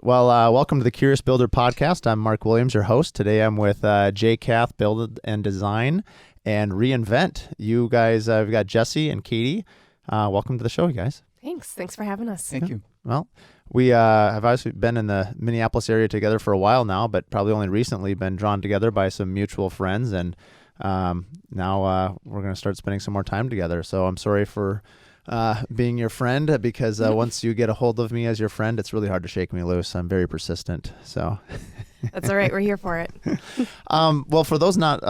Well, welcome to the Curious Builder podcast. I'm Mark Williams, your host. Today I'm with JKath Build and Design and Reinvent. You guys, we've got Jesse and Katie. Welcome to the show, you guys. Thanks for having us. Thank you. Well, we have obviously been in the Minneapolis area together for a while now, but probably only recently been drawn together by some mutual friends. And now we're going to start spending some more time together. So I'm sorry for being your friend, because once you get a hold of me as your friend, it's really hard to shake me loose. I'm very persistent. So that's all right. We're here for it. Well, for those not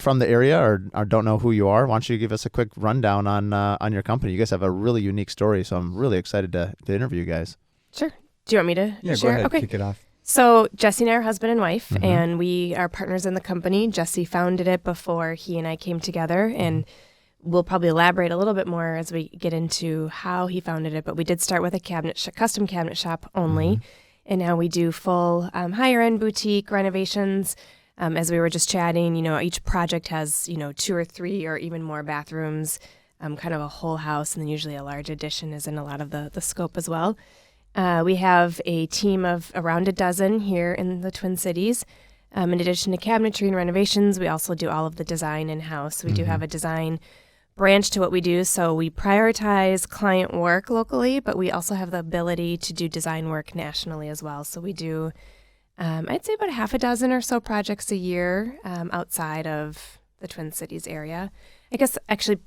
from the area or don't know who you are, why don't you give us a quick rundown on your company? You guys have a really unique story, so I'm really excited to interview you guys. Sure. Do you want me to Yeah, share? go ahead. Okay. Kick it off. So Jesse and I are husband and wife, and we are partners in the company. Jesse founded it before he and I came together, and we'll probably elaborate a little bit more as we get into how he founded it. But we did start with a custom cabinet shop only, and now we do full higher-end boutique renovations. As we were just chatting, each project has 2 or 3 or even more bathrooms, kind of a whole house, and then usually a large addition is in a lot of the scope as well. We have a team of around a dozen here in the Twin Cities. In addition to cabinetry and renovations, we also do all of the design in-house. We do have a design branch to what we do, so we prioritize client work locally, but we also have the ability to do design work nationally as well. So we do, I'd say about 6 or so projects a year outside of the Twin Cities area. I guess actually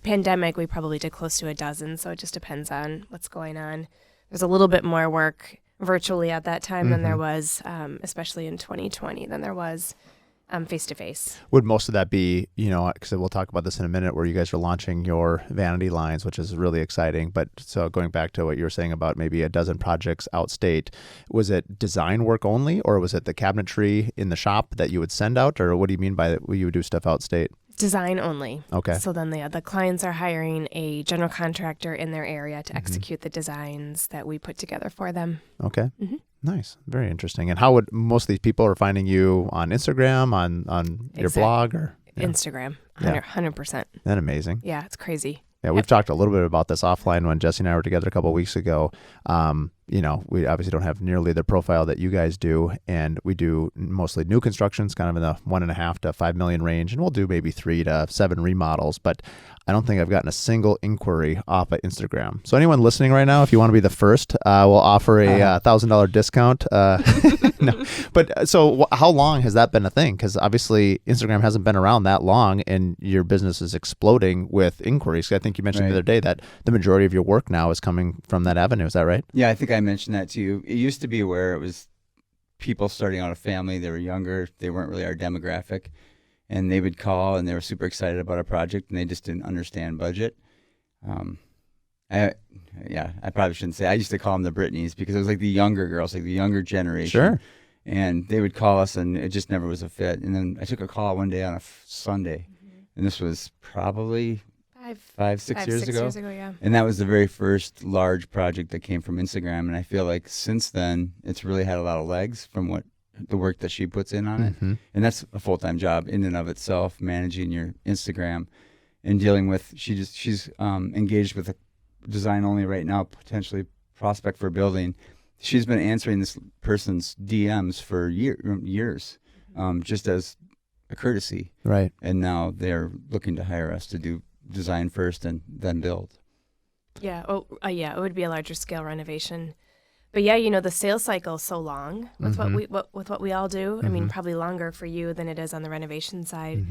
pandemic, we probably did close to 12, so it just depends on what's going on. There's a little bit more work virtually at that time than there was, especially in 2020, than there was face-to-face. Would most of that be, because we'll talk about this in a minute, where you guys are launching your vanity lines, which is really exciting. But so going back to what you were saying about maybe 12 projects outstate, was it design work only, or was it the cabinetry in the shop that you would send out, or what do you mean by that you would do stuff outstate? Design only. Okay. So then the clients are hiring a general contractor in their area to execute the designs that we put together for them. Okay. Nice. Very interesting. And how would most of these people are finding you on Instagram, on your blog, or Instagram? 100%. Isn't that amazing? Yeah, it's crazy. Yeah, we've talked a little bit about this offline when Jesse and I were together a couple of weeks ago. We obviously don't have nearly the profile that you guys do, and we do mostly new constructions, kind of in the $1.5 to $5 million range, and we'll do maybe 3 to 7 remodels. But I don't think I've gotten a single inquiry off of Instagram. So anyone listening right now, if you want to be the first, we'll offer a $1,000 discount. No, but so how long has that been a thing? Because obviously Instagram hasn't been around that long, and your business is exploding with inquiries. I think you mentioned the other day that the majority of your work now is coming from that avenue. Is that right? Yeah, I think I mentioned that to you. It used to be where it was people starting out a family. They were younger. They weren't really our demographic. And they would call, and they were super excited about a project, and they just didn't understand budget. I probably shouldn't say. I used to call them the Britneys, because it was like the younger girls, like the younger generation. Sure. And they would call us, and it just never was a fit. And then I took a call one day on a Sunday, and this was probably 6 years ago. Yeah. And that was the very first large project that came from Instagram. And I feel like since then, it's really had a lot of legs from the work that she puts in on it. And that's a full-time job in and of itself, managing your Instagram and dealing with, she's engaged with a design only right now, potentially prospect for building. She's been answering this person's DMs for years, just as a courtesy. Right. And now they're looking to hire us to do design first and then build. Yeah. It would be a larger scale renovation. But yeah, the sales cycle is so long with what we all do. I mean, probably longer for you than it is on the renovation side.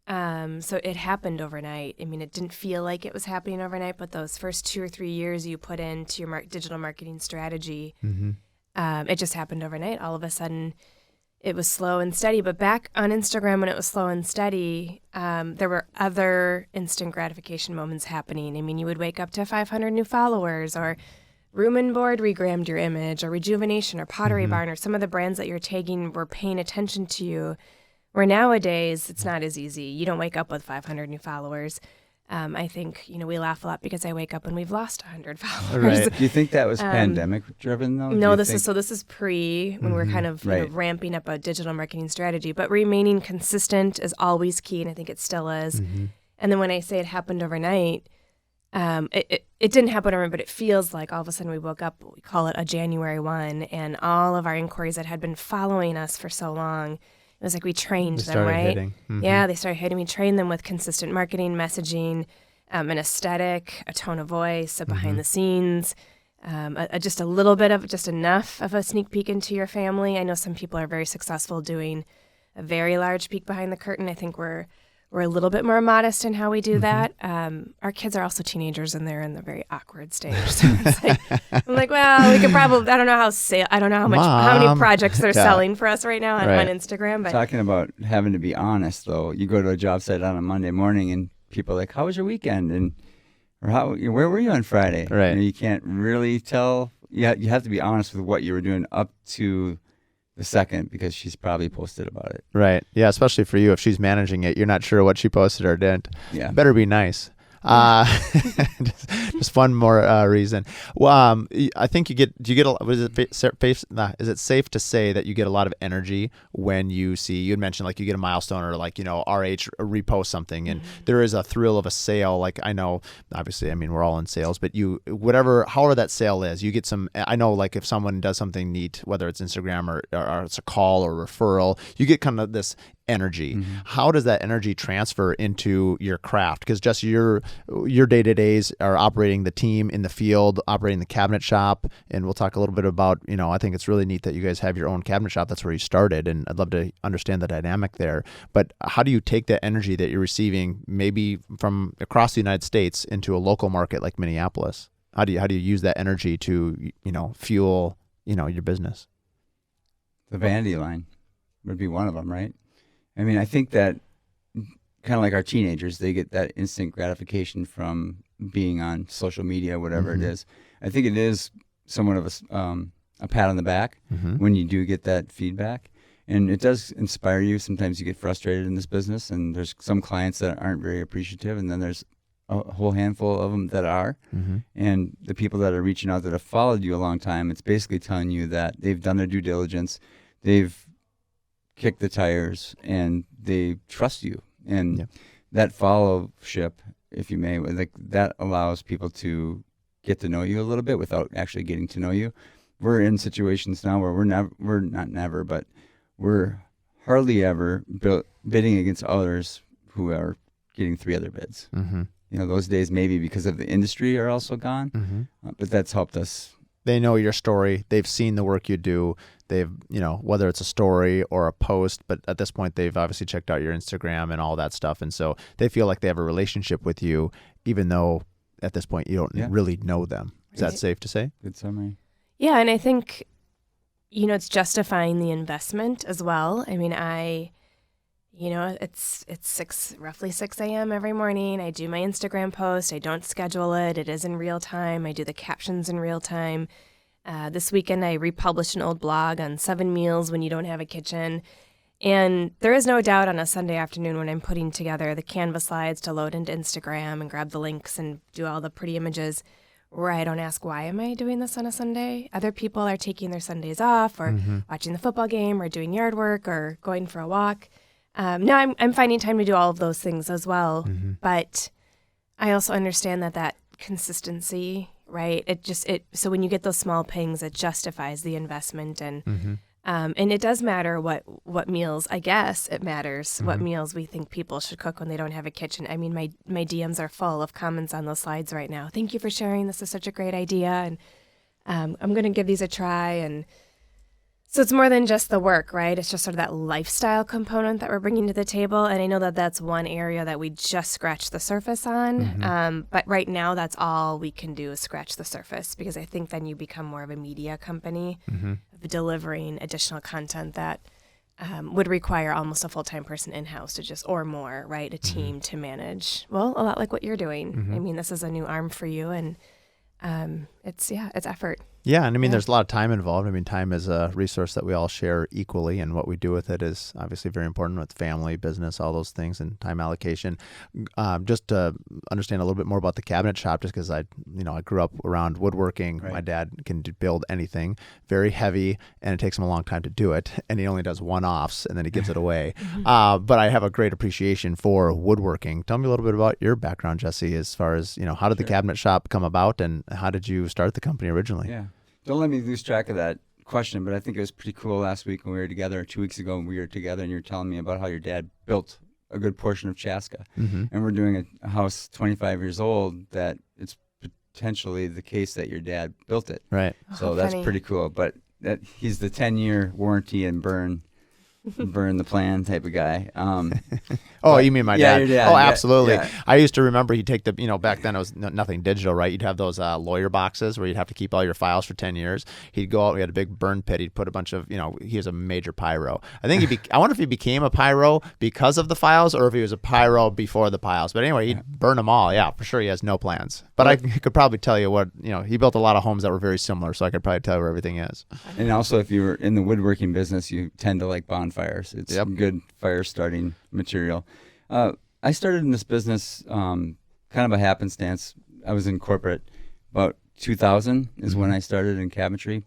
So it happened overnight. I mean, it didn't feel like it was happening overnight, but those first 2 or 3 years you put into your digital marketing strategy, it just happened overnight. All of a sudden, it was slow and steady. But back on Instagram, when it was slow and steady, there were other instant gratification moments happening. I mean, you would wake up to 500 new followers, or Room and Board regrammed your image, or Rejuvenation, or Pottery Barn, or some of the brands that you're tagging were paying attention to you. Where nowadays, it's not as easy. You don't wake up with 500 new followers. I think, we laugh a lot because I wake up and we've lost 100 followers. Right. Do you think that was pandemic driven though? No, this is pre when we're kind of ramping up a digital marketing strategy, but remaining consistent is always key, and I think it still is. And then when I say it happened overnight, it didn't happen overnight, but it feels like all of a sudden we woke up, we call it a January 1, and all of our inquiries that had been following us for so long, it was like we trained them, right? Hitting. Mm-hmm. Yeah, they started hitting. We trained them with consistent marketing, messaging, an aesthetic, a tone of voice, a behind the scenes, just a little bit of, just enough of a sneak peek into your family. I know some people are very successful doing a very large peek behind the curtain. I think we're a little bit more modest in how we do that. Our kids are also teenagers, and they're in the very awkward stage. So it's like, I'm like, well, we could probably. I don't know how many projects they're selling for us right now on Instagram. But talking about having to be honest, though, you go to a job site on a Monday morning, and people are like, "How was your weekend?" and or where were you on Friday? Right. You can't really tell. You have to be honest with what you were doing up to the second, because she's probably posted about it. Right. Yeah, especially for you. If she's managing it, you're not sure what she posted or didn't. Yeah. Better be nice. Just one more reason. Well, I think is it safe to say that you get a lot of energy when you had mentioned like you get a milestone or like, RH repost something and there is a thrill of a sale. Like I know, obviously, I mean, we're all in sales, but however that sale is, you get some, I know like if someone does something neat, whether it's Instagram or it's a call or referral, you get kind of this energy. How does that energy transfer into your craft? Because just your day-to-days are operating the team in the field, operating the cabinet shop, and we'll talk a little bit about, I think it's really neat that you guys have your own cabinet shop. That's where you started, and I'd love to understand the dynamic there. But how do you take that energy that you're receiving maybe from across the United States into a local market like Minneapolis? How do you use that energy to, fuel, your business? The vanity line would be one of them, right? I mean, I think that kind of like our teenagers, they get that instant gratification from being on social media, whatever it is. I think it is somewhat of a pat on the back when you do get that feedback. And it does inspire you. Sometimes you get frustrated in this business, and there's some clients that aren't very appreciative, and then there's a whole handful of them that are. And the people that are reaching out that have followed you a long time, it's basically telling you that they've done their due diligence, they've kick the tires, and they trust you. And that follow-ship, if you may, like that allows people to get to know you a little bit without actually getting to know you. We're in situations now where we're hardly ever bidding against others who are getting 3 other bids. Those days maybe because of the industry are also gone, but that's helped us. They know your story. They've seen the work you do. They've, whether it's a story or a post, but at this point, they've obviously checked out your Instagram and all that stuff. And so they feel like they have a relationship with you, even though at this point you don't really know them. Is that safe to say? Good summary. Yeah. And I think, it's justifying the investment as well. I mean, it's roughly 6 a.m. every morning. I do my Instagram post. I don't schedule it. It is in real time. I do the captions in real time. This weekend, I republished an old blog on 7 meals when you don't have a kitchen. And there is no doubt on a Sunday afternoon when I'm putting together the Canva slides to load into Instagram and grab the links and do all the pretty images, where I don't ask, why am I doing this on a Sunday? Other people are taking their Sundays off or watching the football game or doing yard work or going for a walk. Now I'm finding time to do all of those things as well. But I also understand that consistency, right? So when you get those small pings, it justifies the investment, and it does matter what meals. I guess it matters what meals we think people should cook when they don't have a kitchen. I mean, my DMs are full of comments on those slides right now. Thank you for sharing. This is such a great idea, and I'm going to give these a try. And so it's more than just the work, right? It's just sort of that lifestyle component that we're bringing to the table. And I know that that's one area that we just scratched the surface on. But right now, that's all we can do is scratch the surface, because I think then you become more of a media company of delivering additional content that would require almost a full-time person in-house or more, right? A team to manage. Well, a lot like what you're doing. I mean, this is a new arm for you, and it's effort. Yeah, and I mean, there's a lot of time involved. I mean, time is a resource that we all share equally, and what we do with it is obviously very important with family, business, all those things, and time allocation. Just to understand a little bit more about the cabinet shop, just because I grew up around woodworking. Right. My dad can build anything, very heavy, and it takes him a long time to do it, and he only does one-offs, and then he gives it away. But I have a great appreciation for woodworking. Tell me a little bit about your background, Jesse, as far as, how did the cabinet shop come about, and how did you start the company originally? Yeah. Don't let me lose track of that question, but I think it was pretty cool last week when we were together, 2 weeks ago when we were together, and you were telling me about how your dad built a good portion of Chaska. And we're doing a house 25 years old that it's potentially the case that your dad built it. Right. So that's funny. pretty cool. But he's the 10-year warranty and burn the plan type of guy. You mean my Yeah, dad? your dad. Oh, Yeah, absolutely. yeah. I used to remember he'd take back then it was nothing digital, right? You'd have those lawyer boxes where you'd have to keep all your files for 10 years. He'd go out, we had a big burn pit. He'd put a bunch of, he was a major pyro. I think I wonder if he became a pyro because of the files or if he was a pyro before the files. But anyway, he'd burn them all. Yeah, for sure he has no plans. But I could probably tell you what, he built a lot of homes that were very similar, so I could probably tell you where everything is. And also, if you were in the woodworking business, you tend to like bonfires. It's good fire starting material. I started in this business kind of a happenstance. I was in corporate. About 2000 is when I started in cabinetry.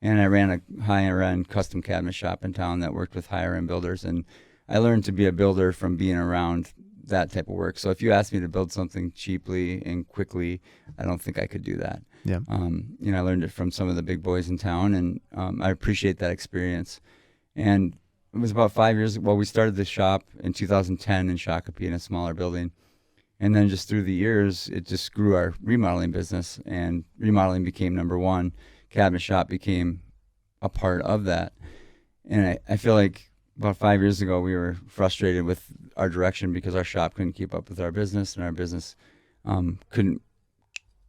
And I ran a higher-end custom cabinet shop in town that worked with higher-end builders. And I learned to be a builder from being around that type of work. So if you asked me to build something cheaply and quickly, I don't think I could do that. Yeah. I learned it from some of the big boys in town, and I appreciate that experience. And it was about 5 years. Well, we started the shop in 2010 in Shakopee in a smaller building. And then just through the years, it just grew our remodeling business, and remodeling became number one. Cabinet shop became a part of that. And I feel like about 5 years ago, we were frustrated with our direction because our shop couldn't keep up with our business, and our business couldn't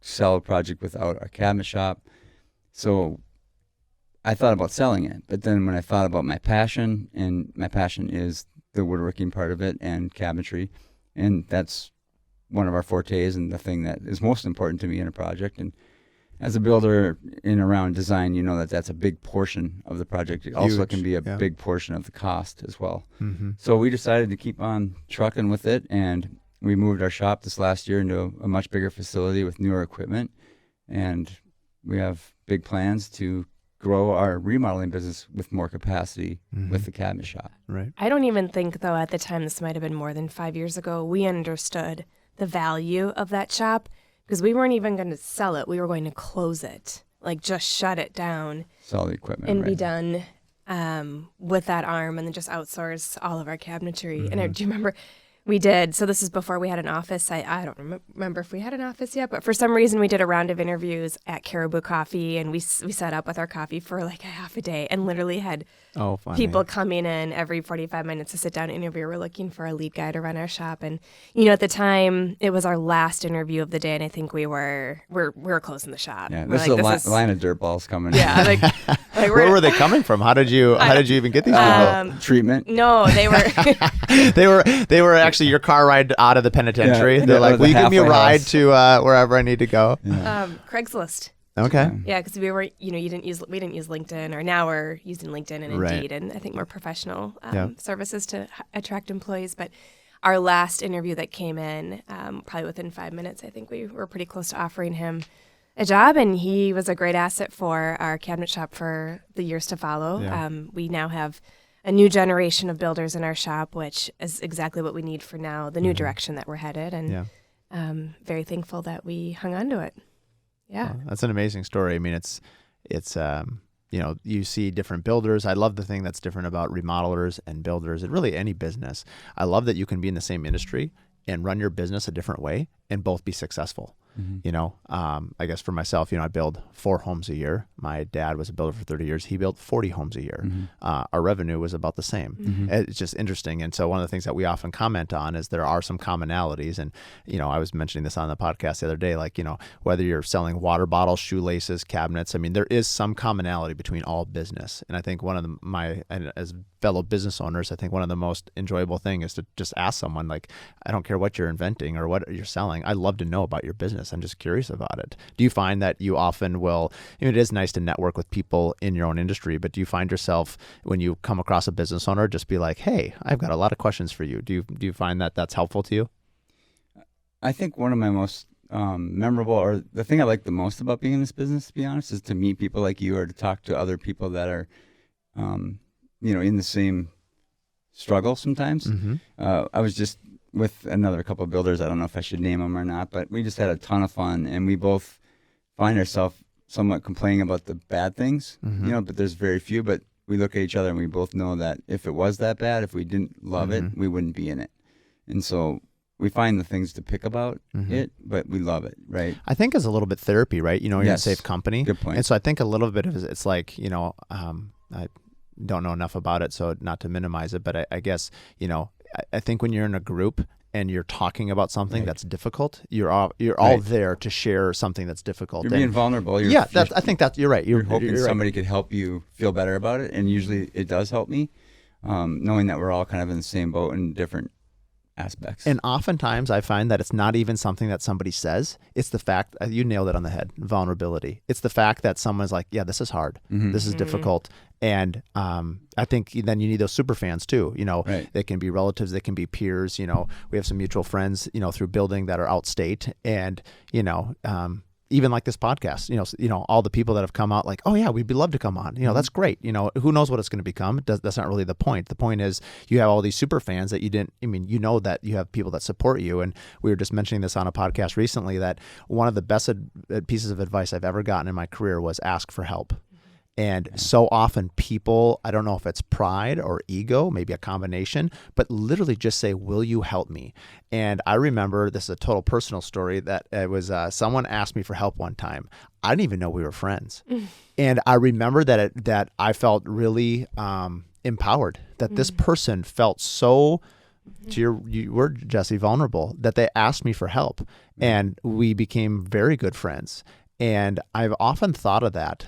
sell a project without our cabinet shop. So I thought about selling it. But then when I thought about my passion, and my passion is the woodworking part of it and cabinetry, and that's one of our fortes and the thing that is most important to me in a project. And as a builder in around design, you know that that's a big portion of the project. It also can be a big portion of the cost as well. So we decided to keep on trucking with it, and we moved our shop this last year into a much bigger facility with newer equipment, and we have big plans to grow our remodeling business with more capacity with the cabinet shop. Right. I don't even think, though, at the time, this might have been more than 5 years ago, we understood the value of that shop because we weren't even going to sell it. We were going to close it, like just shut it down. Sell the equipment, and right. be done with that arm, and then just outsource all of our cabinetry. And I do remember we did. So this is before we had an office. I don't remember if we had an office yet, but for some reason we did a round of interviews at Caribou Coffee, and we set up with our coffee for like a half a day, and literally had people coming in every 45 minutes to sit down and interview. We're looking for a lead guy to run our shop, and at the time it was our last interview of the day, and I think we're closing the shop. Yeah, this is a line of dirt balls coming. Yeah, like where were they coming from? How did you even get these people? Treatment? No, they were they were actually your car ride out of the penitentiary. They're like, will you give me a ride to wherever I need to go? Craigslist. Okay. Yeah, because we were, we didn't use LinkedIn, or now we're using LinkedIn and Indeed, and I think more professional services to attract employees. But our last interview that came in, probably within 5 minutes, I think we were pretty close to offering him a job, and he was a great asset for our cabinet shop for the years to follow. Yeah. We now have a new generation of builders in our shop, which is exactly what we need for now, the new direction that we're headed, and very thankful that we hung on to it. Yeah. Well, that's an amazing story. I mean, it's you see different builders. I love the thing that's different about remodelers and builders, and really any business. I love that you can be in the same industry and run your business a different way and both be successful. I guess for myself, I build 4 homes a year. My dad was a builder for 30 years. He built 40 homes a year. Our revenue was about the same. It's just interesting. And so one of the things that we often comment on is there are some commonalities. And, I was mentioning this on the podcast the other day, like, whether you're selling water bottles, shoelaces, cabinets, I mean, there is some commonality between all business. And I think as fellow business owners, I think one of the most enjoyable thing is to just ask someone, like, I don't care what you're inventing or what you're selling. storytelling. I love to know about your business. I'm just curious about it. Do you find that you often will, it is nice to network with people in your own industry, but do you find yourself when you come across a business owner, just be like, hey, I've got a lot of questions for you. Do you find that that's helpful to you? I think one of my most memorable, or the thing I like the most about being in this business, to be honest, is to meet people like you or to talk to other people that are, in the same struggle sometimes. I was just with another couple of builders. I don't know if I should name them or not, but we just had a ton of fun, and we both find ourselves somewhat complaining about the bad things, but there's very few. But we look at each other and we both know that if it was that bad, if we didn't love it, we wouldn't be in it. And so we find the things to pick about it, but we love it, right? I think it's a little bit therapy, right? You're in a safe company. Good point. And so I think a little bit of it's like, I don't know enough about it, so not to minimize it, but I guess, I think when you're in a group and you're talking about something that's difficult, you're all there to share something that's difficult. You're being vulnerable. I think that you're right. You're hoping somebody could help you feel better about it, and usually it does help me, knowing that we're all kind of in the same boat in different aspects. And oftentimes I find that it's not even something that somebody says. It's the fact, you nailed it on the head, vulnerability. It's the fact that someone's like, yeah, this is hard. This is difficult. And I think then you need those super fans too. They can be relatives, they can be peers. We have some mutual friends, through building that are outstate. And, even like this podcast, all the people that have come out like, oh yeah, we'd love to come on. That's great. Who knows what it's going to become? That's not really the point. The point is you have all these super fans that that you have people that support you. And we were just mentioning this on a podcast recently that one of the best pieces of advice I've ever gotten in my career was ask for help. And so often people, I don't know if it's pride or ego, maybe a combination, but literally just say, will you help me? And I remember, this is a total personal story, that it was someone asked me for help one time. I didn't even know we were friends. And I remember that I felt really empowered, that this person felt so, to your word, Jesse, vulnerable, that they asked me for help. And we became very good friends. And I've often thought of that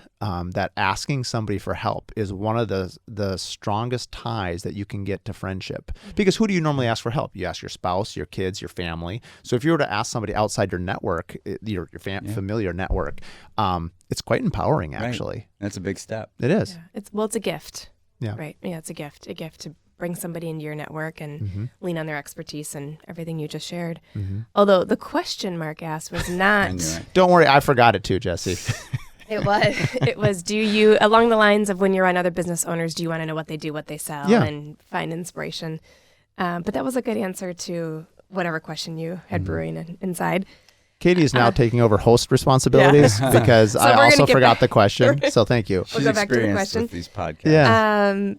asking somebody for help is one of the strongest ties that you can get to friendship. Because who do you normally ask for help? You ask your spouse, your kids, your family. So if you were to ask somebody outside your network, your familiar network, it's quite empowering, actually. Right. That's a big step. It is. Yeah. It's a gift. Yeah. Right. Yeah, it's a gift to bring somebody into your network and lean on their expertise and everything you just shared. Although the question Mark asked was not... Don't worry, I forgot it too, Jesse. It was, do you, along the lines of when you're on other business owners, do you want to know what they do, what they sell, and find inspiration? But that was a good answer to whatever question you had brewing inside. Katie is now taking over host responsibilities because so I also forgot the question. So thank you. We'll go back to the question. With these podcasts. Yeah.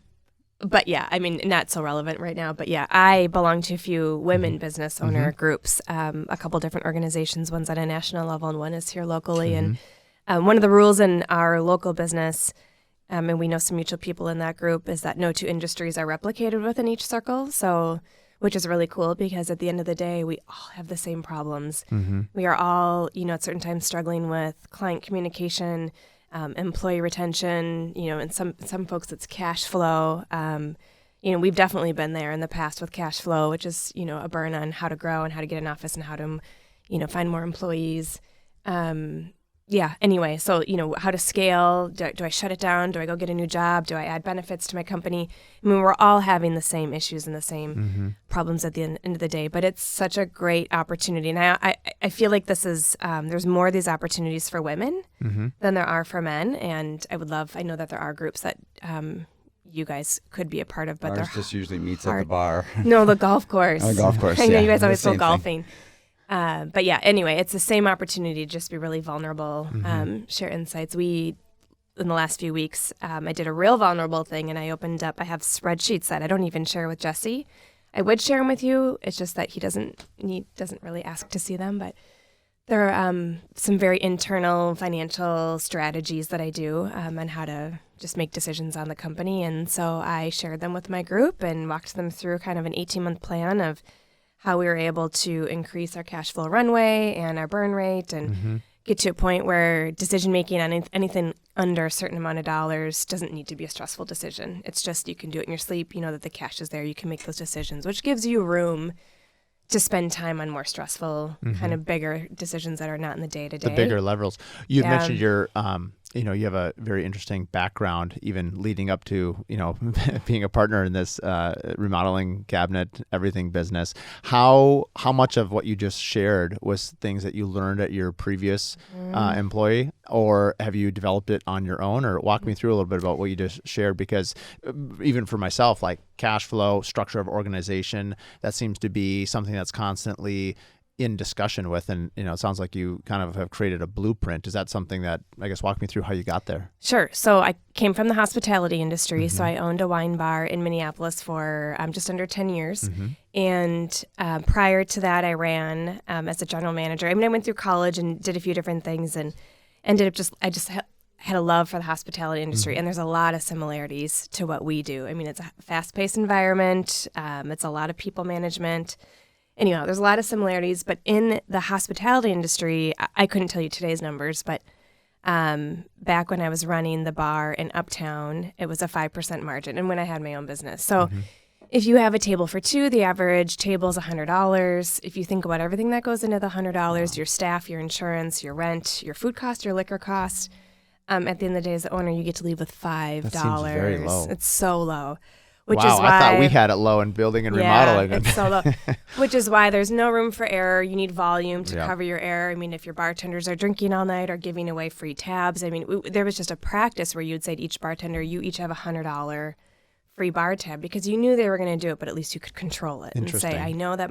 But yeah, I mean, not so relevant right now. But yeah, I belong to a few women business owner groups, a couple different organizations. One's at a national level and one is here locally. And one of the rules in our local business, and we know some mutual people in that group, is that no two industries are replicated within each circle. So, which is really cool because at the end of the day, we all have the same problems. We are all, at certain times struggling with client communication, employee retention, and some folks it's cash flow. We've definitely been there in the past with cash flow, which is, a burn on how to grow and how to get an office and how to, find more employees. Anyway, so, how to scale. Do I shut it down? Do I go get a new job? Do I add benefits to my company? I mean, we're all having the same issues and the same problems at the end of the day, but it's such a great opportunity. And I feel like this is, there's more of these opportunities for women than there are for men. And I know that there are groups that you guys could be a part of, but ours just usually meets at the bar. No, the golf course. Oh, golf course, I know you guys yeah. always go golfing. But yeah, anyway, it's the same opportunity to just be really vulnerable, share insights. In the last few weeks, I did a real vulnerable thing and I have spreadsheets that I don't even share with Jesse. I would share them with you. It's just that he doesn't really ask to see them, but there are some very internal financial strategies that I do on how to just make decisions on the company. And so I shared them with my group and walked them through kind of an 18-month plan of how we were able to increase our cash flow runway and our burn rate and get to a point where decision-making on anything under a certain amount of dollars doesn't need to be a stressful decision. It's just you can do it in your sleep. You know that the cash is there. You can make those decisions, which gives you room to spend time on more stressful, kind of bigger decisions that are not in the day to day. The bigger levels. You mentioned your, you have a very interesting background, even leading up to, being a partner in this remodeling cabinet, everything business. How much of what you just shared was things that you learned at your previous employee, or have you developed it on your own? Or walk me through a little bit about what you just shared, because even for myself, like cash flow, structure of organization, that seems to be something that's constantly in discussion with, and it sounds like you kind of have created a blueprint. Is that something that, I guess, walk me through how you got there? Sure. So I came from the hospitality industry, so I owned a wine bar in Minneapolis for just under 10 years. And prior to that, I ran as a general manager. I went through college and did a few different things, and ended up had a love for the hospitality industry, and there's a lot of similarities to what we do. It's a fast-paced environment. It's a lot of people management. Anyhow, there's a lot of similarities, but in the hospitality industry, I couldn't tell you today's numbers, but back when I was running the bar in Uptown, it was a 5% margin, and when I had my own business. So if you have a table for two, the average table is $100. If you think about everything that goes into the $100, your staff, your insurance, your rent, your food cost, your liquor cost, at the end of the day, as the owner, you get to leave with $5. That seems very low. It's so low. Which wow, is why, I thought we had it low in building and remodeling. It's so low. Which is why there's no room for error. You need volume to cover your error. If your bartenders are drinking all night or giving away free tabs, there was just a practice where you'd say to each bartender, you each have a $100 free bar tab, because you knew they were going to do it, but at least you could control it and say, I know that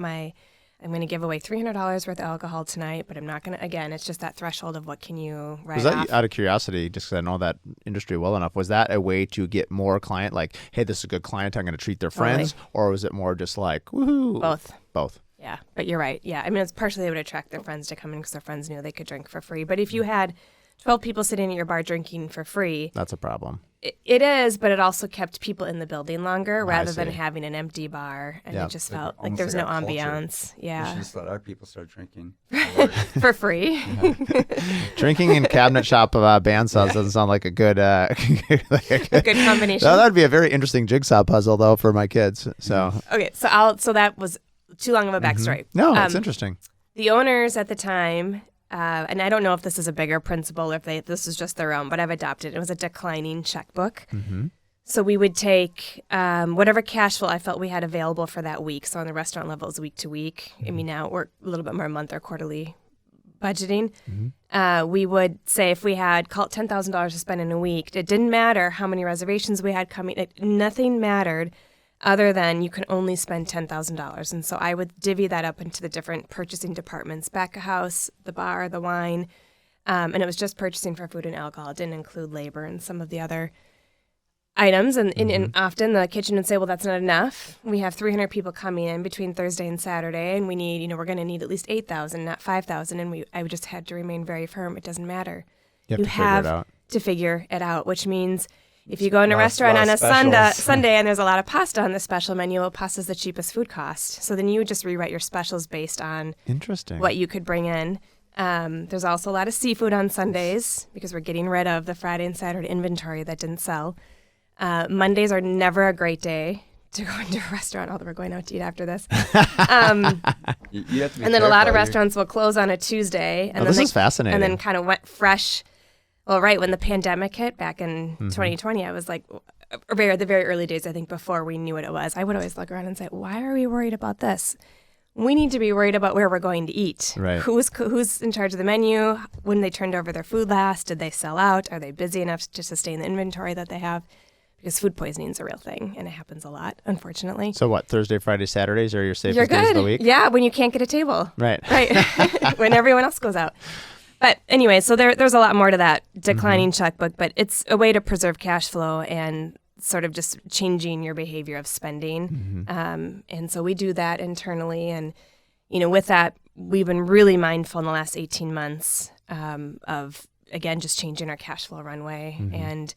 I'm going to give away $300 worth of alcohol tonight, but I'm not going to, again, it's just that threshold of what can you write off. Was that, out of curiosity, just because I know that industry well enough, was that a way to get more client, like, hey, this is a good client, I'm going to treat their friends, or was it more just like, woohoo? Both. Yeah, but you're right. Yeah, it's partially they would attract their friends to come in because their friends knew they could drink for free. But if you had 12 people sitting at your bar drinking for free, that's a problem. It is, but it also kept people in the building longer rather than having an empty bar, and it just felt like there was no ambiance. Yeah, we should just let our people start drinking for free. Drinking in cabinet shop bandsaws doesn't sound like a good a good combination. No, that'd be a very interesting jigsaw puzzle though for my kids. So okay, so that was too long of a backstory. No, it's interesting. The owners at the time. And I don't know if this is a bigger principle or if this is just their own, but I've adopted it. It was a declining checkbook. So we would take whatever cash flow I felt we had available for that week. So on the restaurant level, it was week to week. Now we're a little bit more month or quarterly budgeting. We would say if we had called $10,000 to spend in a week, it didn't matter how many reservations we had coming. Nothing mattered other than you can only spend $10,000. And so I would divvy that up into the different purchasing departments, back of house, the bar, the wine, and it was just purchasing for food and alcohol. It didn't include labor and some of the other items. And often the kitchen would say, well, that's not enough. We have 300 people coming in between Thursday and Saturday, and we need, we're going to need at least 8,000, not 5,000. And I just had to remain very firm. It doesn't matter. You have to figure it out, which means if you go in a restaurant on a Sunday and there's a lot of pasta on the special menu, well, pasta's the cheapest food cost. So then you would just rewrite your specials based on what you could bring in. There's also a lot of seafood on Sundays because we're getting rid of the Friday and Saturday inventory that didn't sell. Mondays are never a great day to go into a restaurant, although we're going out to eat after this. You have to be and then a lot of restaurants will close on a Tuesday. And this is fascinating. And then kind of went fresh. Well, right, when the pandemic hit back in 2020, I was like, the very early days, I think, before we knew what it was, I would always look around and say, why are we worried about this? We need to be worried about where we're going to eat. Right. Who's in charge of the menu? When they turned over their food last, did they sell out? Are they busy enough to sustain the inventory that they have? Because food poisoning is a real thing, and it happens a lot, unfortunately. So what, Thursday, Friday, Saturdays are your safest days of the week? Yeah, when you can't get a table. Right. When everyone else goes out. But anyway, so there's a lot more to that declining checkbook, but it's a way to preserve cash flow and sort of just changing your behavior of spending. And so we do that internally. And, with that, we've been really mindful in the last 18 months of, again, just changing our cash flow runway and,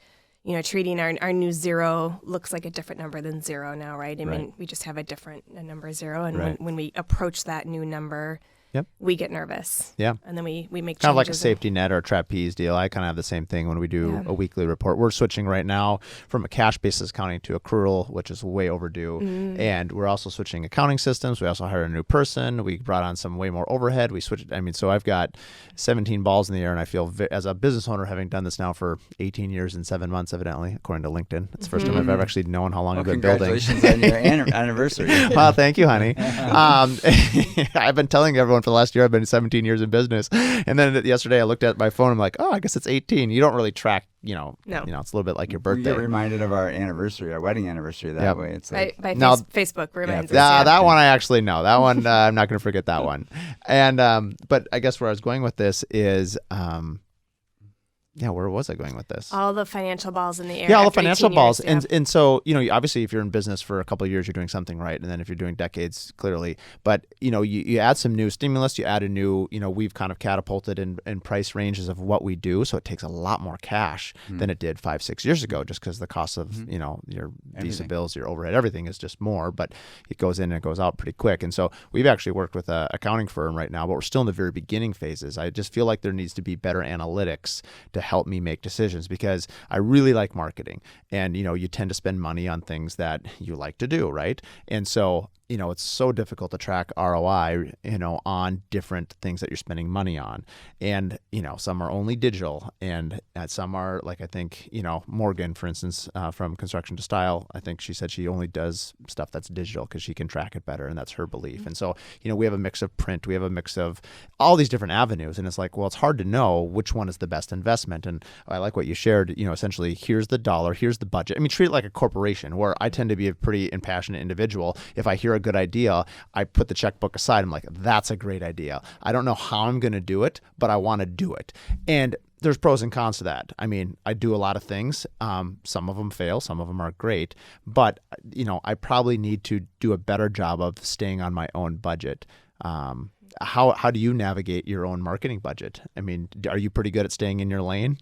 treating our new zero looks like a different number than zero now, right? I mean, we just have a number zero. And when we approach that new number, Yep. we get nervous. Yeah. And then we make changes. Kind of like a safety net or a trapeze deal. I kind of have the same thing when we do a weekly report. We're switching right now from a cash basis accounting to accrual, which is way overdue. And we're also switching accounting systems. We also hired a new person. We brought on some way more overhead. We switched. I mean, so I've got 17 balls in the air, and I feel as a business owner, having done this now for 18 years and 7 months, evidently, according to LinkedIn. It's the first time I've ever actually known how long I've been building. Congratulations on your anniversary. Well, thank you, honey. I've been telling everyone for the last year I've been 17 years in business. And then yesterday I looked at my phone. I'm like, oh, I guess it's 18. You don't really track, no. It's a little bit like your birthday. We get reminded of our anniversary, our wedding anniversary that way. It's like by Facebook reminds us. That one I actually know. That one, I'm not going to forget that one. And, but I guess where I was going with this is, where was I going with this? All the financial balls in the air. Yeah, all the financial balls. Years, and so, obviously if you're in business for a couple of years, you're doing something right. And then if you're doing decades, clearly. But, you add some new stimulus, you add a new, we've kind of catapulted in price ranges of what we do. So it takes a lot more cash than it did 5-6 years ago, just because the cost of, your visa bills, your overhead, everything is just more. But it goes in and it goes out pretty quick. And so we've actually worked with an accounting firm right now, but we're still in the very beginning phases. I just feel like there needs to be better analytics to help me make decisions, because I really like marketing, and you tend to spend money on things that you like to do, right? And so it's so difficult to track ROI, on different things that you're spending money on. And, some are only digital, and some are like, I think, Morgan, for instance, from Construction to Style, I think she said she only does stuff that's digital because she can track it better, and that's her belief. And so, we have a mix of print, we have a mix of all these different avenues, and it's like, well, it's hard to know which one is the best investment. And I like what you shared, essentially, here's the dollar, here's the budget. I mean, treat it like a corporation, where I tend to be a pretty impassionate individual. If I hear a good idea, I put the checkbook aside. I'm like, that's a great idea. I don't know how I'm going to do it, but I want to do it. And there's pros and cons to that. I mean, I do a lot of things. Some of them fail, some of them are great, but I probably need to do a better job of staying on my own budget. How do you navigate your own marketing budget? I mean, are you pretty good at staying in your lane?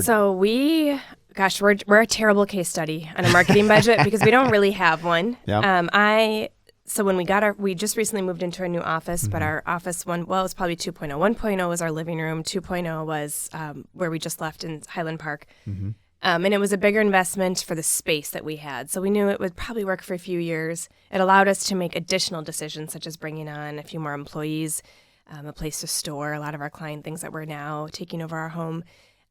So we're a terrible case study on a marketing budget because we don't really have one. Yeah. So when we just recently moved into our new office, but our office it was probably 2.0. 1.0 was our living room. 2.0 was where we just left in Highland Park. And it was a bigger investment for the space that we had. So we knew it would probably work for a few years. It allowed us to make additional decisions, such as bringing on a few more employees, a place to store a lot of our client things that we're now taking over our home.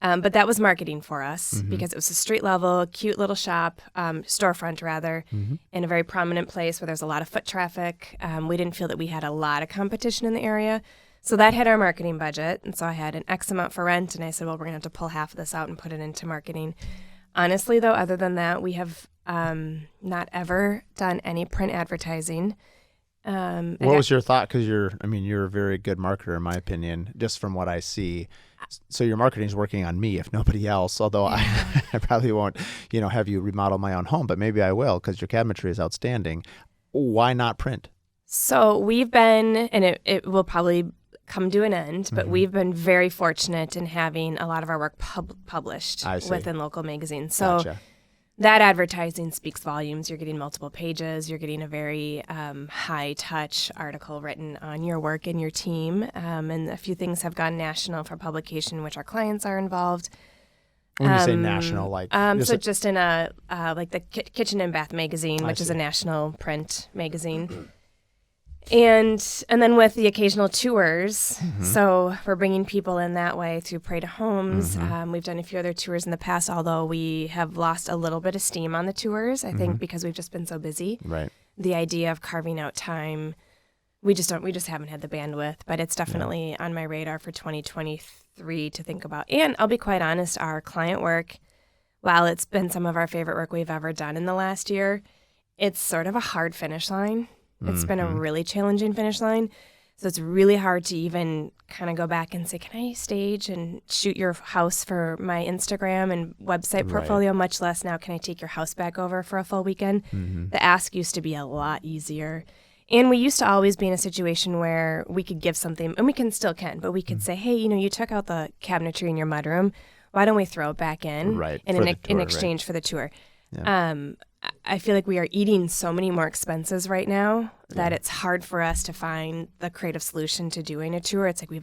But that was marketing for us because it was a street level, cute little shop, storefront rather, in a very prominent place where there's a lot of foot traffic. We didn't feel that we had a lot of competition in the area. So that hit our marketing budget. And so I had an X amount for rent. And I said, well, we're going to have to pull half of this out and put it into marketing. Honestly, though, other than that, we have not ever done any print advertising. What was your thought? Because you're a very good marketer, in my opinion, just from what I see. So your marketing is working on me, if nobody else, although I probably won't, have you remodel my own home, but maybe I will, because your cabinetry is outstanding. Why not print? So we've been, and it will probably come to an end, but we've been very fortunate in having a lot of our work published within local magazines. So Gotcha. That advertising speaks volumes. You're getting multiple pages. You're getting a very high-touch article written on your work and your team. And a few things have gone national for publication, which our clients are involved. When you say national, just in a like the Kitchen and Bath magazine, which is a national print magazine. And then with the occasional tours, so we're bringing people in that way through Pray to Homes. We've done a few other tours in the past, although we have lost a little bit of steam on the tours, I think, because we've just been so busy. Right. The idea of carving out time, we just haven't had the bandwidth, but it's definitely on my radar for 2023 to think about. And I'll be quite honest, our client work, while it's been some of our favorite work we've ever done in the last year, it's sort of a hard finish line. It's been a really challenging finish line. So it's really hard to even kind of go back and say, can I stage and shoot your house for my Instagram and website portfolio, much less now can I take your house back over for a full weekend? The ask used to be a lot easier. And we used to always be in a situation where we could give something, and we still can, but we could say, hey, you took out the cabinetry in your mudroom. Why don't we throw it back in in exchange for the tour? Yeah. I feel like we are eating so many more expenses right now that it's hard for us to find the creative solution to doing a tour. It's like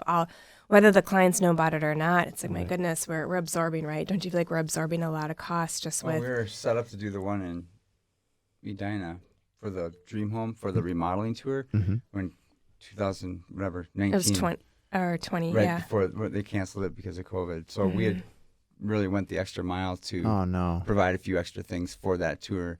whether the clients know about it or not, it's like, my goodness, we're absorbing, right? Don't you feel like we're absorbing a lot of costs just with... We were set up to do the one in Edina for the dream home for the remodeling tour when 2000, whatever, 19. It was 20, right yeah. before they canceled it because of COVID. So we had really went the extra mile to provide a few extra things for that tour.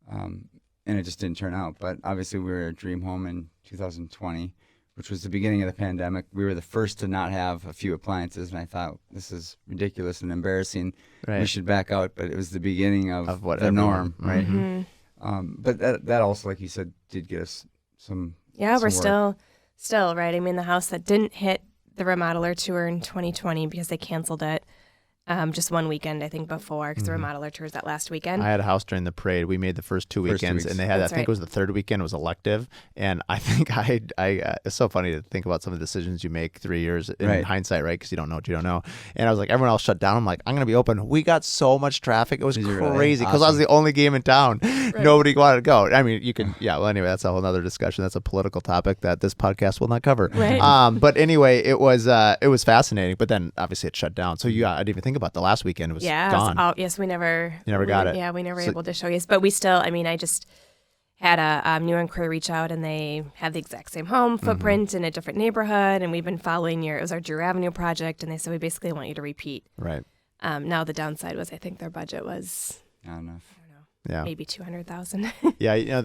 And it just didn't turn out. But obviously we were at Dream Home in 2020, which was the beginning of the pandemic. We were the first to not have a few appliances, and I thought, this is ridiculous and embarrassing. Right. We should back out. But it was the beginning of the norm, right? But that also, like you said, did get us some... Yeah, we're work. still, right? I mean, the house that didn't hit the remodeler tour in 2020 because they canceled it just one weekend, I think, before, because the remodeler tour was that last weekend. I had a house during the parade. We made the first 2 weekends, and they had, I think it was the third weekend, it was elective. And I think it's so funny to think about some of the decisions you make 3 years in hindsight, right? Because you don't know what you don't know. And I was like, everyone else shut down. I'm like, I'm going to be open. We got so much traffic. It was crazy because I was the only game in town. Right. Nobody wanted to go. I mean, you can, well, anyway, that's a whole other discussion. That's a political topic that this podcast will not cover. Right. But anyway, it was fascinating. But then obviously it shut down. So I didn't even think about the last weekend. It was gone. Yes, we never. You never got it. Yeah, we never able to showcase. But we still, I mean, I just had a new inquiry reach out, and they have the exact same home footprint in a different neighborhood, and we've been following it was our Drew Avenue project, and they said, we basically want you to repeat. Right. Now the downside was, I think their budget was not enough. I don't know. Yeah. Maybe 200,000. Yeah,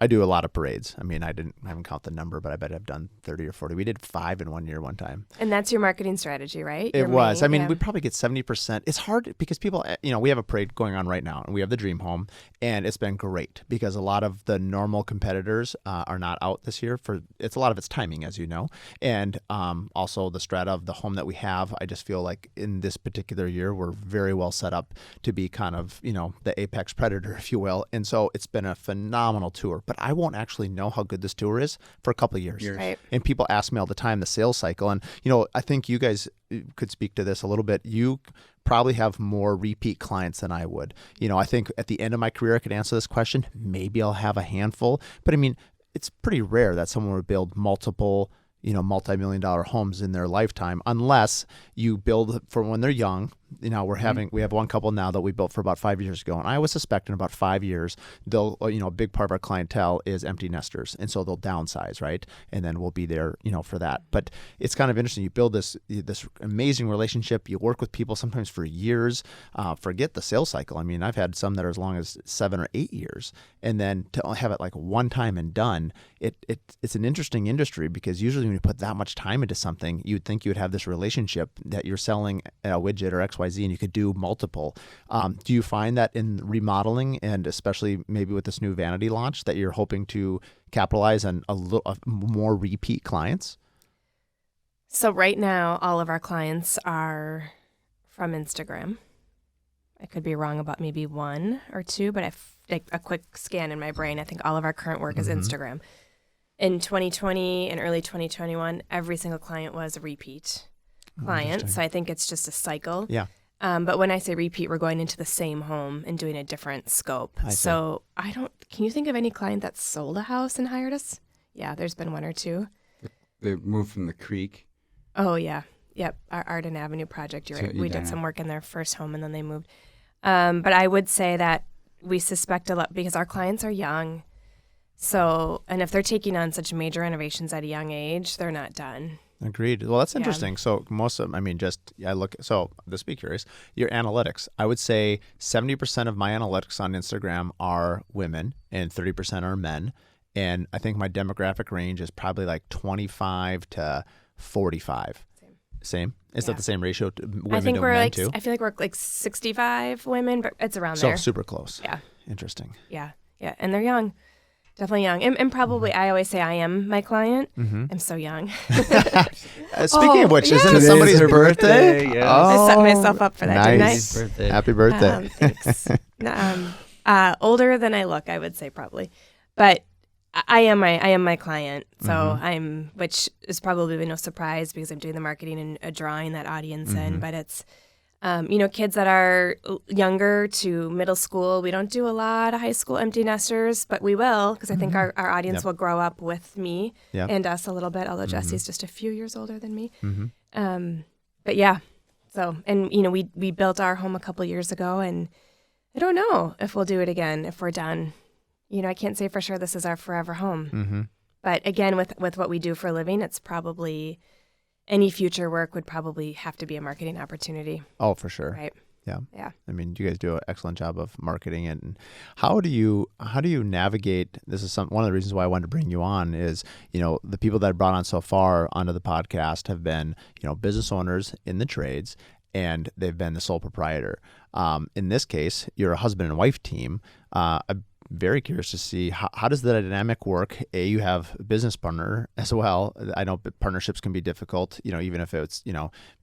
I do a lot of parades. I mean, I haven't count the number, but I bet I've done 30 or 40. We did 5 in 1 year one time. And that's your marketing strategy, right? It was. I mean, we probably get 70%. It's hard because people, we have a parade going on right now, and we have the Dream Home, and it's been great because a lot of the normal competitors are not out this year. It's a lot of it's timing, as you know, and also the strata of the home that we have. I just feel like in this particular year, we're very well set up to be kind of, the apex predator, if you will. And so it's been a phenomenal tour. But I won't actually know how good this tour is for a couple of years. Right. And people ask me all the time the sales cycle. And, I think you guys could speak to this a little bit. You probably have more repeat clients than I would. I think at the end of my career, I could answer this question. Maybe I'll have a handful. But I mean, it's pretty rare that someone would build multiple, multi-million-dollar homes in their lifetime, unless you build for when they're young. We have one couple now that we built for about 5 years ago, and I would suspect in about 5 years they'll, a big part of our clientele is empty nesters, and so they'll downsize, right? And then we'll be there, for that. But it's kind of interesting. You build this amazing relationship. You work with people sometimes for years. Forget the sales cycle. I mean, I've had some that are as long as 7 or 8 years, and then to have it like one time and done. It's an interesting industry because usually when you put that much time into something, you'd think you would have this relationship that you're selling a widget or XYZ, and you could do multiple. Do you find that in remodeling, and especially maybe with this new vanity launch, that you're hoping to capitalize on a more repeat clients? So right now, all of our clients are from Instagram. I could be wrong about maybe 1 or 2, but a quick scan in my brain, I think all of our current work is Instagram. In 2020 and early 2021, every single client was a repeat client. So I think it's just a cycle. Yeah. But when I say repeat, we're going into the same home and doing a different scope. So can you think of any client that sold a house and hired us? Yeah, there's been 1 or 2. They moved from the creek. Oh, yeah. Yep. Our Arden Avenue project. You're right. We did some work in their first home and then they moved. But I would say that we suspect a lot because our clients are young. So, and if they're taking on such major renovations at a young age, they're not done. Agreed. Well, that's interesting. So most of them, so just be curious, your analytics, I would say 70% of my analytics on Instagram are women and 30% are men. And I think my demographic range is probably like 25 to 45. Same? Is that the same ratio to women to men too? I feel like we're like 65 women, but it's around there. So super close. Yeah. Interesting. Yeah. Yeah. And they're young. Definitely young. And probably, I always say I am my client. I'm so young. Speaking of which, isn't it somebody's birthday? Yes. I set myself up for that, didn't I? Birthday. Happy birthday. Thanks. Older than I look, I would say probably. But I am my client. So which is probably no surprise because I'm doing the marketing and drawing that audience in. But it's, Kids that are younger to middle school. We don't do a lot of high school empty nesters, but we will, because I think our audience will grow up with me and us a little bit, although Jesse's just a few years older than me. But yeah, so, and, we built our home a couple years ago, and I don't know if we'll do it again if we're done. I can't say for sure this is our forever home. But again, with what we do for a living, it's probably... any future work would probably have to be a marketing opportunity. Oh, for sure. Right. Yeah. Yeah. I mean, you guys do an excellent job of marketing it. And how do you navigate? This is one of the reasons why I wanted to bring you on is, the people that I brought on so far onto the podcast have been, business owners in the trades, and they've been the sole proprietor. In this case, you're a husband and wife team. I'm very curious to see how does the dynamic work. You have a business partner as well. I know partnerships can be difficult, even if it's,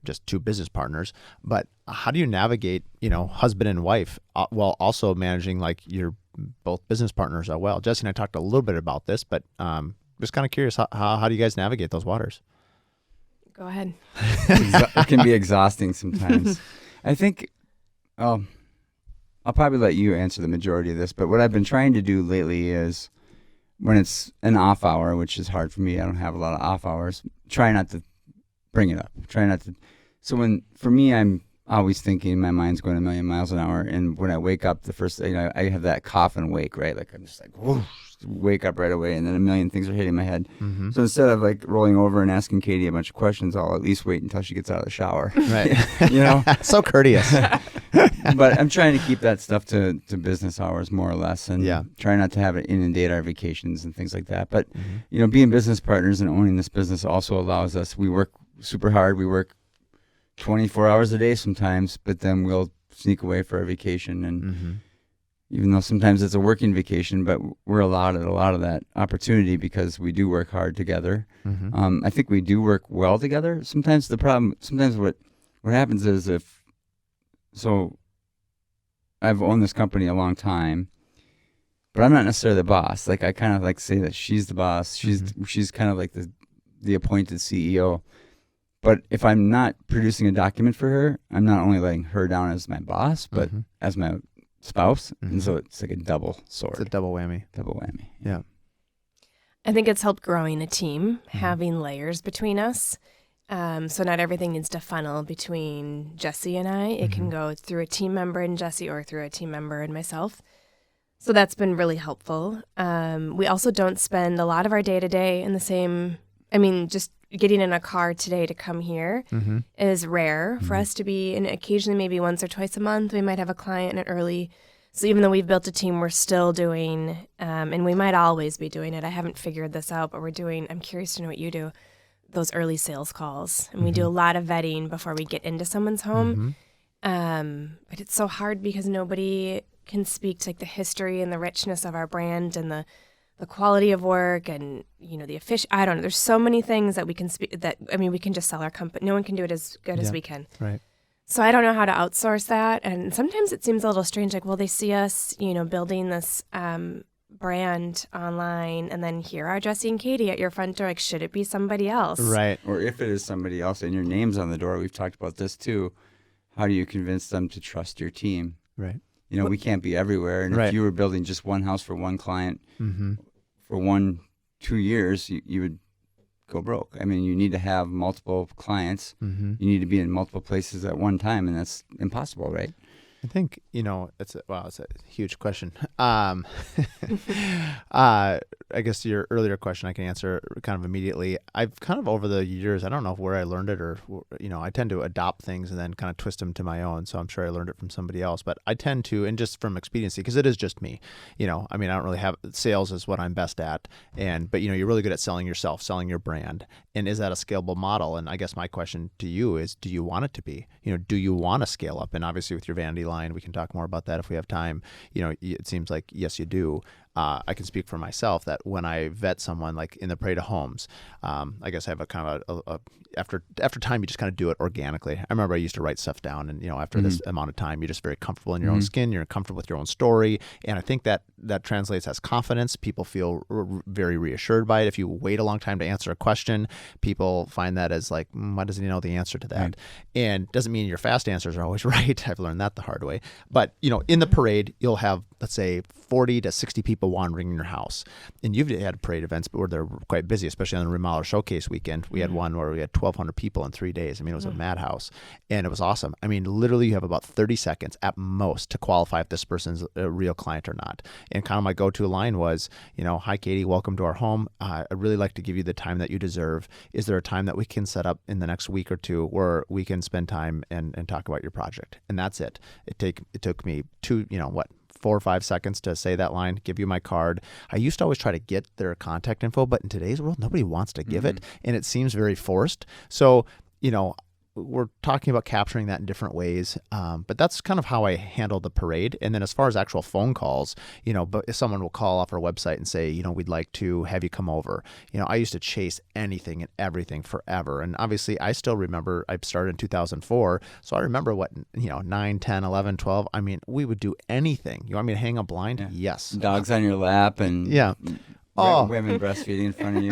just two business partners. But how do you navigate, husband and wife while also managing like you're both business partners as well? Jesse and I talked a little bit about this, but just kind of curious, how do you guys navigate those waters? Go ahead. It can be exhausting sometimes. I think, I'll probably let you answer the majority of this, but what I've been trying to do lately is when it's an off hour, which is hard for me, I don't have a lot of off hours, try not to bring it up. So for me, I'm always thinking, my mind's going a million miles an hour, and when I wake up, the first thing, I have that coffin wake, right? Like I'm just like, whoosh, wake up right away, and then a million things are hitting my head. So instead of like rolling over and asking Katie a bunch of questions, I'll at least wait until she gets out of the shower. Right. So courteous. But I'm trying to keep that stuff to business hours more or less, and try not to have it inundate our vacations and things like that. But being business partners and owning this business also allows us. We work super hard. We work 24 hours a day sometimes, but then we'll sneak away for our vacation. And even though sometimes it's a working vacation, but we're allowed a lot of that opportunity because we do work hard together. I think we do work well together. Sometimes what happens is I've owned this company a long time, but I'm not necessarily the boss. Like I kind of like say that she's the boss. She's kind of like the appointed CEO. But if I'm not producing a document for her, I'm not only letting her down as my boss, but as my spouse. And so it's like a double sword. It's a double whammy. Yeah. I think it's helped growing a team, having layers between us. So not everything needs to funnel between Jesse and I. It can go through a team member and Jesse or through a team member and myself. So that's been really helpful. We also don't spend a lot of our day-to-day in the same, just getting in a car today to come here is rare for us to be, and occasionally maybe once or twice a month, we might have a client early. So even though we've built a team, we're still doing, and we might always be doing it. I haven't figured this out, but I'm curious to know what you do, those early sales calls. And we do a lot of vetting before we get into someone's home. But it's so hard because nobody can speak to like the history and the richness of our brand and the quality of work and, the efficient, I don't know. There's so many things that we can speak we can just sell our company. No one can do it as good as we can. Right. So I don't know how to outsource that. And sometimes it seems a little strange, like, well, they see us, building this brand online, and then here are Jesse and Katie at your front door. Like, should it be somebody else? Right. Or if it is somebody else and your name's on the door, we've talked about this too. How do you convince them to trust your team? Right. We can't be everywhere. And if you were building just one house for one client for 1-2 years, you would go broke. You need to have multiple clients. You need to be in multiple places at one time, and that's impossible, right? I think, it's a huge question. I guess your earlier question I can answer kind of immediately. I've kind of over the years, I don't know where I learned it or, I tend to adopt things and then kind of twist them to my own. So I'm sure I learned it from somebody else, but I tend to, and just from expediency, because it is just me, I don't really have, sales is what I'm best at. But you're really good at selling yourself, selling your brand. And is that a scalable model? And I guess my question to you is, do you want it to be? Do you want to scale up? And obviously with your vanity line, we can talk more about that if we have time. It seems like, yes, you do. I can speak for myself that when I vet someone like in the parade of homes, I guess I have a kind of after time, you just kind of do it organically. I remember I used to write stuff down, and after this amount of time, you're just very comfortable in your own skin. You're comfortable with your own story, and I think that translates as confidence. People feel very reassured by it. If you wait a long time to answer a question, people find that as like, why doesn't he know the answer to that? Right. And doesn't mean your fast answers are always right. I've learned that the hard way. But in the parade, you'll have, let's say, 40 to 60 people wandering in your house, and you've had parade events where they're quite busy, especially on the remodel showcase weekend. We had one where we had 1,200 people in 3 days. I mean, it was a madhouse, and it was awesome. I mean, literally, you have about 30 seconds at most to qualify if this person's a real client or not. And kind of my go-to line was, hi, Katie, welcome to our home. I'd really like to give you the time that you deserve. Is there a time that we can set up in the next week or two where we can spend time and talk about your project? And that's it. It took me 4 or 5 seconds to say that line, give you my card. I used to always try to get their contact info, but in today's world, nobody wants to give it, and it seems very forced. So, we're talking about capturing that in different ways, but that's kind of how I handle the parade. And then as far as actual phone calls, but if someone will call off our website and say, we'd like to have you come over. I used to chase anything and everything forever. And obviously, I still remember I started in 2004. So I remember 9, 10, 11, 12. I mean, we would do anything. You want me to hang a blind? Yeah. Yes. Dogs on your lap and women breastfeeding in front of you.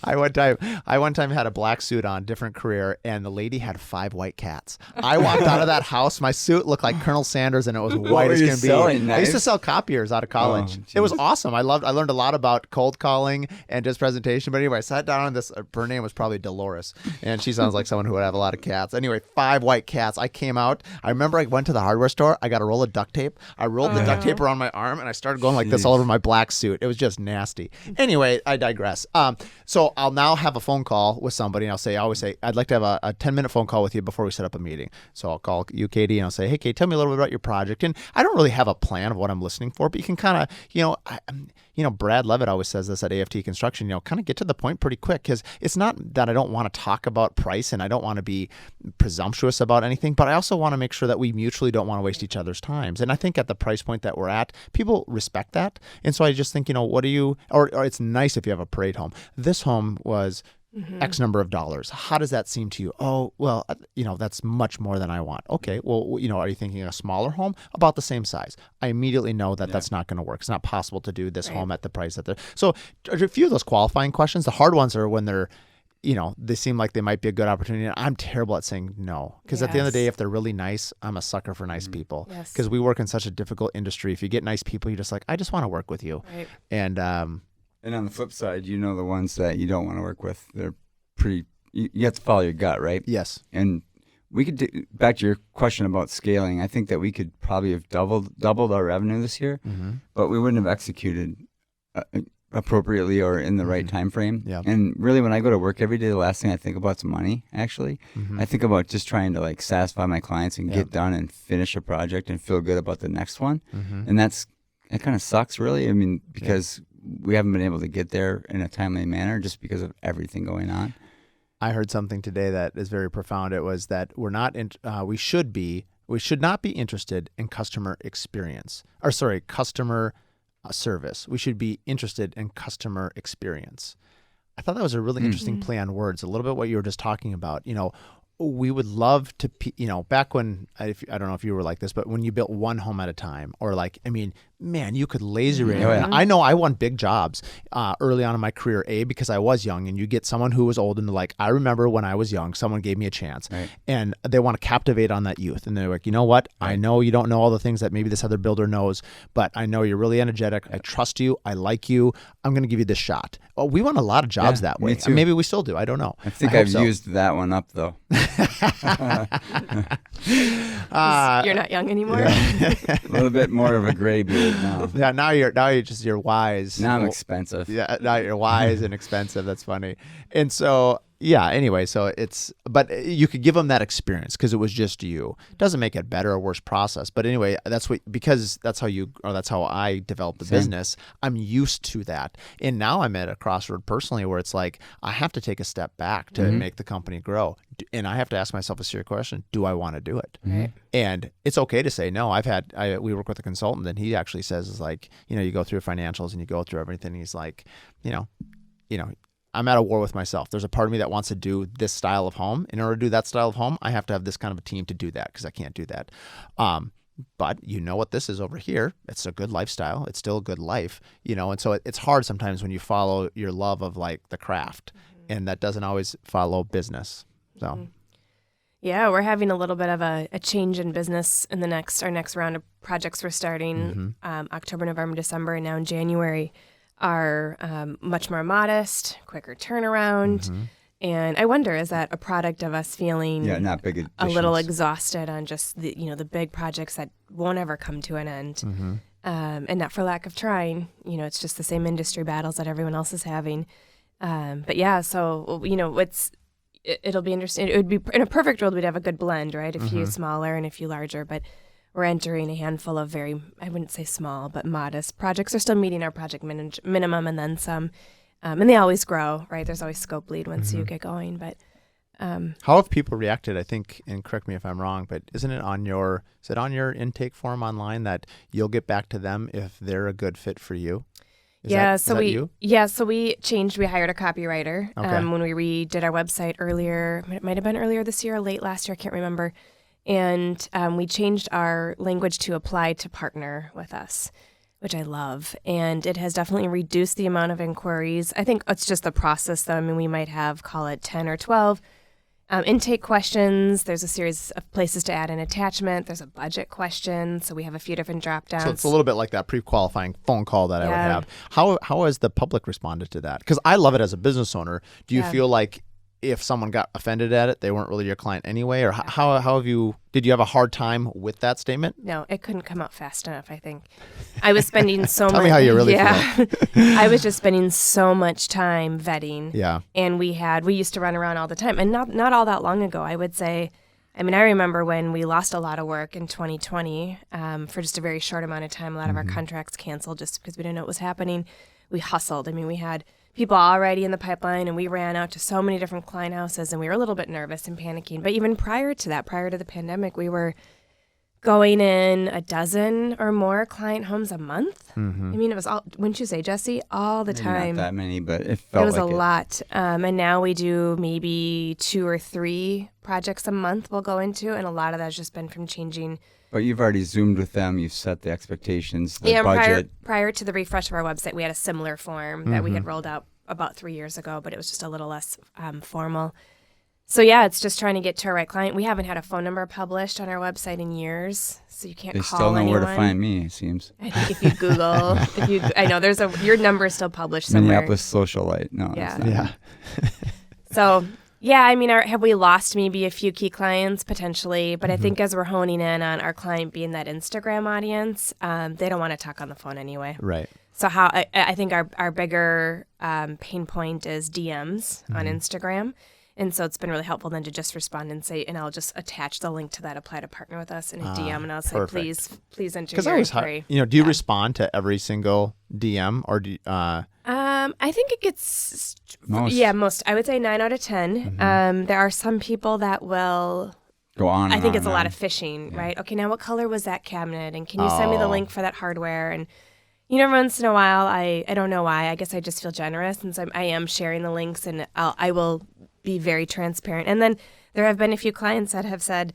I one time had a black suit on, different career, and the lady had 5 white cats. I walked out of that house. My suit looked like Colonel Sanders, and it was white as can be. Nice? I used to sell copiers out of college. It was awesome. I learned a lot about cold calling and just presentation. But anyway, I sat down on this. Her name was probably Dolores, and she sounds like someone who would have a lot of cats. Anyway, 5 white cats. I came out. I remember I went to the hardware store. I got a roll of duct tape. I rolled the duct tape around my arm, and I started going like this all over my black suit. It was just nasty. Anyway, I digress. So I'll now have a phone call with somebody, and I always say, I'd like to have a 10-minute phone call with you before we set up a meeting. So I'll call you, Katie, and I'll say, hey, Katie, tell me a little bit about your project. And I don't really have a plan of what I'm listening for, but you can kind of, Brad Levitt always says this at AFT Construction, kind of get to the point pretty quick, because it's not that I don't want to talk about price and I don't want to be presumptuous about anything, but I also want to make sure that we mutually don't want to waste each other's times. And I think at the price point that we're at, people respect that. And so I just think, what do you, or it's nice if you have a parade home. This home was X number of dollars. How does that seem to you? Oh, well, that's much more than I want. Okay, well, are you thinking a smaller home? About the same size. I immediately know that that's not going to work. It's not possible to do this home at the price that they're. So a few of those qualifying questions, the hard ones are when they're, they seem like they might be a good opportunity. And I'm terrible at saying no, because at the end of the day, if they're really nice, I'm a sucker for nice people. Because we work in such a difficult industry. If you get nice people, you're just like, I just want to work with you. Right. And on the flip side, the ones that you don't want to work with, they're pretty, you have to follow your gut, right? Yes. And we could, back to your question about scaling, I think that we could probably have doubled our revenue this year, but we wouldn't have executed appropriately or in the right time frame. Yeah. And really, when I go to work every day, the last thing I think about is money, actually. I think about just trying to satisfy my clients and get done and finish a project and feel good about the next one. And it kind of sucks, really. I mean, because we haven't been able to get there in a timely manner just because of everything going on. I heard something today that is very profound. It was that we should not be interested in customer service. We should be interested in customer experience. I thought that was a really interesting play on words, a little bit what you were just talking about. We would love to, back when, I don't know if you were like this, but when you built one home at a time, or man, you could laser it. I know I won big jobs early on in my career, because I was young, and you get someone who was old and I remember when I was young, someone gave me a chance, and they want to captivate on that youth. And they're like, you know what? I know you don't know all the things that maybe this other builder knows, but I know you're really energetic. I trust you. I like you. I'm going to give you this shot. Oh, we won a lot of jobs that way. Maybe we still do. I don't know. I think I've used that one up, though. You're not young anymore. A little bit more of a gray beard now. Yeah, now you're wise. Now I'm expensive. Yeah, now you're wise and expensive. That's funny. And so, yeah, anyway, so but you could give them that experience because it was just you. It doesn't make it better or worse process. But anyway, because that's how I developed the business. I'm used to that. And now I'm at a crossroad personally where it's like, I have to take a step back to make the company grow. And I have to ask myself a serious question. Do I want to do it? Right. And it's okay to say no. We work with a consultant and he actually says is like, you go through financials and you go through everything. And he's like, I'm at a war with myself. There's a part of me that wants to do this style of home. In order to do that style of home, I have to have this kind of a team to do that because I can't do that. But what this is over here. It's a good lifestyle. It's still a good life, and so it's hard sometimes when you follow your love of like the craft and that doesn't always follow business. So. Yeah, we're having a little bit of a change in business in our next round of projects we're starting October, November, December, and now in January are much more modest, quicker turnaround. And I wonder, is that a product of us feeling not big additions. A little exhausted on just the the big projects that won't ever come to an end, and not for lack of trying. It's just the same industry battles that everyone else is having. But yeah, so it'll be interesting. It would be in a perfect world we'd have a good blend, right? A few smaller and a few larger, but we're entering a handful of very, I wouldn't say small, but modest projects. Are still meeting our project minimum and then some. And they always grow, right? There's always scope lead once you get going. But how have people reacted? I think, and correct me if I'm wrong, but isn't it on your intake form online that you'll get back to them if they're a good fit for you? So we changed. We hired a copywriter when we redid our website earlier. It might have been earlier this year or late last year. I can't remember. And we changed our language to apply to partner with us, which I love. And it has definitely reduced the amount of inquiries. I think it's just the process, though. I mean, we might have, call it 10 or 12 intake questions. There's a series of places to add an attachment. There's a budget question. So we have a few different drop downs. So it's a little bit like that pre-qualifying phone call that I would have. How has the public responded to that? Because I love it as a business owner. Do you feel like if someone got offended at it, they weren't really your client anyway? Or did you have a hard time with that statement? No, it couldn't come out fast enough, I think. I was spending so much. Tell me how you really feel. I was just spending so much time vetting. Yeah. And we used to run around all the time. And not all that long ago, I would say. I remember when we lost a lot of work in 2020 for just a very short amount of time. A lot of our contracts canceled just because we didn't know what was happening. We hustled. We had people already in the pipeline, and we ran out to so many different client houses, and we were a little bit nervous and panicking. But even prior to the pandemic, we were going in a dozen or more client homes a month. It was all, wouldn't you say, Jesse? All the time. Not that many, but it felt like it was a lot. And now we do maybe 2 or 3 projects a month we'll go into, and a lot of that's just been from changing. But you've already Zoomed with them. You've set the expectations, the budget. Prior to the refresh of our website, we had a similar form that we had rolled out about 3 years ago, but it was just a little less formal. So yeah, it's just trying to get to our right client. We haven't had a phone number published on our website in years, so you can't call anyone. They still know where to find me, it seems. I think if you Google, I know your number is still published somewhere. Minneapolis socialite. No, yeah. So yeah, have we lost maybe a few key clients potentially? But I think as we're honing in on our client being that Instagram audience, they don't want to talk on the phone anyway. Right. So I think our bigger pain point is DMs on Instagram. And so it's been really helpful then to just respond and say, and I'll just attach the link to that apply to partner with us in a DM, and I'll say, please enter your inquiry. Do you respond to every single DM, or do I think it gets most. I would say 9 out of 10. There are some people that will go on. I think it's a lot of fishing, right? Okay, now what color was that cabinet, and can you send me the link for that hardware? And every once in a while, I don't know why. I guess I just feel generous, and so I am sharing the links, and I will be very transparent. And then there have been a few clients that have said,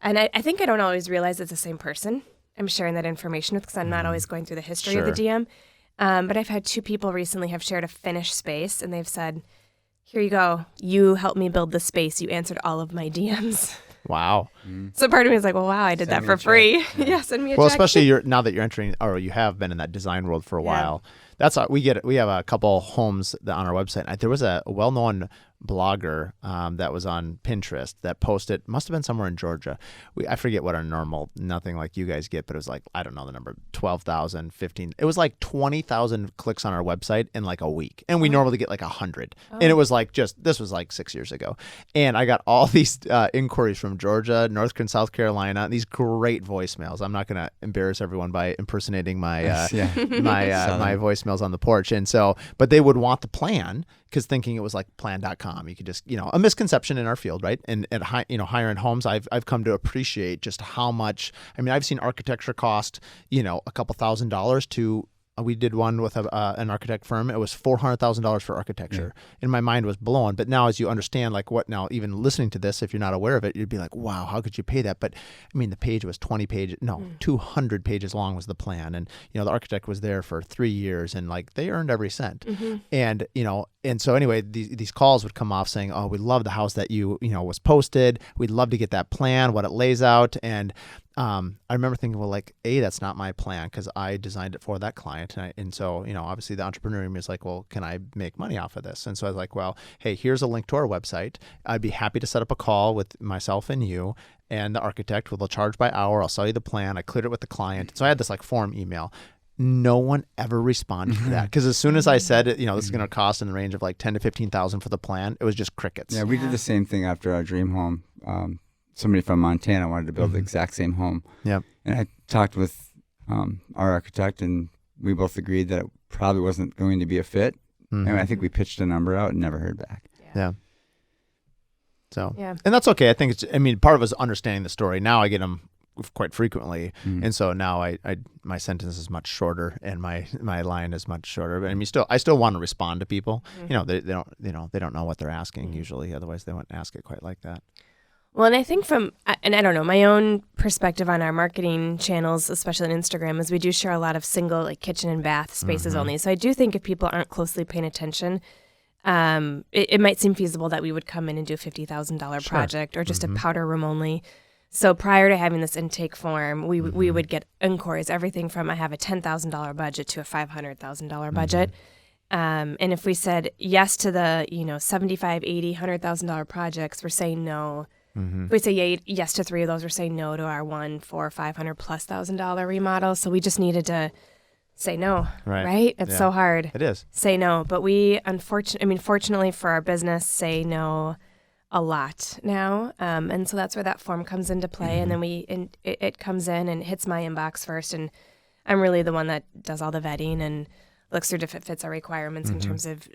and I think I don't always realize it's the same person I'm sharing that information with because I'm not always going through the history of the DM. But I've had 2 people recently have shared a finished space, and they've said, here you go. You helped me build the space. You answered all of my DMs. Wow. So part of me is like, well, wow, I did that for free. Yeah, send me a check. Well, especially now that you're entering, or you have been in that design world for a while. That's we have a couple homes on our website. There was a well-known blogger that was on Pinterest that posted, must have been somewhere in Georgia. I forget what our normal, nothing like you guys get, but it was like, I don't know the number, 12,000, 15. It was like 20,000 clicks on our website in like a week. And we normally get like 100. And it was like this was like 6 years ago. And I got all these inquiries from Georgia, North and South Carolina, and these great voicemails. I'm not going to embarrass everyone by impersonating my my voicemails on the porch. And so, but they would want the plan because thinking it was like plan.com. You could just, a misconception in our field, right? And at higher end homes, I've come to appreciate just how much. I mean, I've seen architecture cost, a couple $1,000s to. We did one with an architect firm. It was $400,000 for architecture. And my mind was blown. But now as you understand, like what now, even listening to this, if you're not aware of it, you'd be like, wow, how could you pay that? But I mean, the page was 200 pages long was the plan. And, the architect was there for 3 years and like they earned every cent. And, and so anyway, these calls would come off saying, oh, we love the house that was posted. We'd love to get that plan, what it lays out. And I remember thinking, well, like, that's not my plan because I designed it for that client. And so, obviously the entrepreneur in me is like, well, can I make money off of this? And so I was like, well, hey, here's a link to our website. I'd be happy to set up a call with myself and you and the architect. We'll charge by hour. I'll sell you the plan. I cleared it with the client. So I had this like form email. No one ever responded to that because as soon as I said it, this is going to cost in the range of like 10 to 15,000 for the plan. It was just crickets. Yeah, we did the same thing after our dream home. Somebody from Montana wanted to build the exact same home. Yeah, and I talked with our architect, and we both agreed that it probably wasn't going to be a fit. And I think we pitched a number out and never heard back. Yeah. So, and that's okay. I think part of it is understanding the story. Now I get them quite frequently, and so now my sentence is much shorter and my line is much shorter. But I still want to respond to people. They don't know what they're asking usually. Otherwise, they wouldn't ask it quite like that. Well, and I think and I don't know, my own perspective on our marketing channels, especially on Instagram, is we do share a lot of single like kitchen and bath spaces only. So I do think if people aren't closely paying attention, it might seem feasible that we would come in and do a $50,000 project or just a powder room only. So prior to having this intake form, we would get inquiries, everything from I have a $10,000 budget to a $500,000 budget. And if we said yes to the, $75,000, $80,000, $100,000 projects, we're saying no. If we say yes to 3 of those, we're saying no to our $100,000, $400,000, $500,000+ remodel. So we just needed to say no, right? It's so hard. It is. Say no. But we, fortunately for our business, say no a lot now. And so that's where that form comes into play. And then it comes in and hits my inbox first. And I'm really the one that does all the vetting and looks through if it fits our requirements in terms of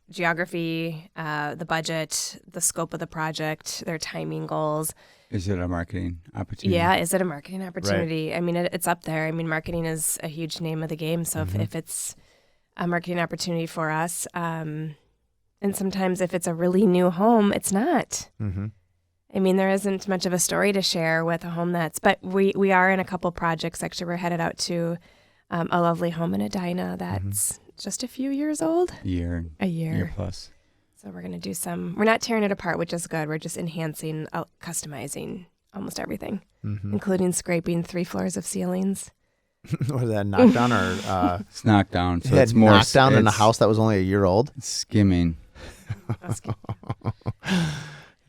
geography, the budget, the scope of the project, their timing goals. Is it a marketing opportunity? Yeah, is it a marketing opportunity? Right. It's up there. Marketing is a huge name of the game. So if it's a marketing opportunity for us, and sometimes if it's a really new home, it's not. There isn't much of a story to share with a home but we are in a couple projects. Actually, we're headed out to a lovely home in Edina that's just a few years old. A year plus. So we're going to do we're not tearing it apart, which is good. We're just enhancing, customizing almost everything, including scraping 3 floors of ceilings. Was that knocked down or? It's knocked down. So it's more knocked down in a house that was only a year old? It's skimming.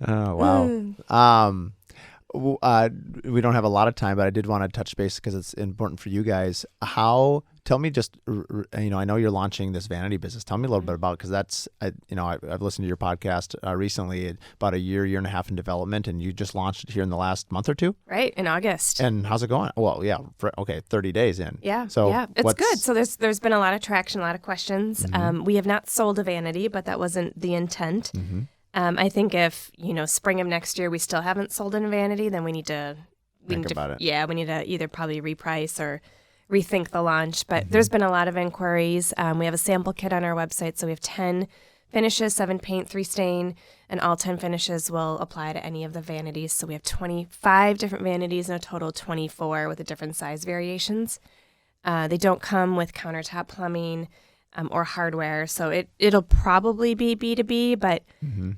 Oh, wow. We don't have a lot of time, but I did want to touch base because it's important for you guys. Tell me just, I know you're launching this vanity business. Tell me a little bit about it because that's, I've listened to your podcast recently, about a year and a half in development, and you just launched it here in the last month or two? Right, in August. And how's it going? Well, yeah, 30 days in. Yeah, so yeah, it's good. So there's been a lot of traction, a lot of questions. We have not sold a vanity, but that wasn't the intent. I think if, spring of next year we still haven't sold in a vanity, then we need to think about it. Yeah, we need to either probably reprice or rethink the launch. But there's been a lot of inquiries. We have a sample kit on our website, so we have 10 finishes, 7 paint, 3 stain, and all 10 finishes will apply to any of the vanities. So we have 25 different vanities and a total of 24 with the different size variations. They don't come with countertop plumbing or hardware, so it'll probably be B2B, but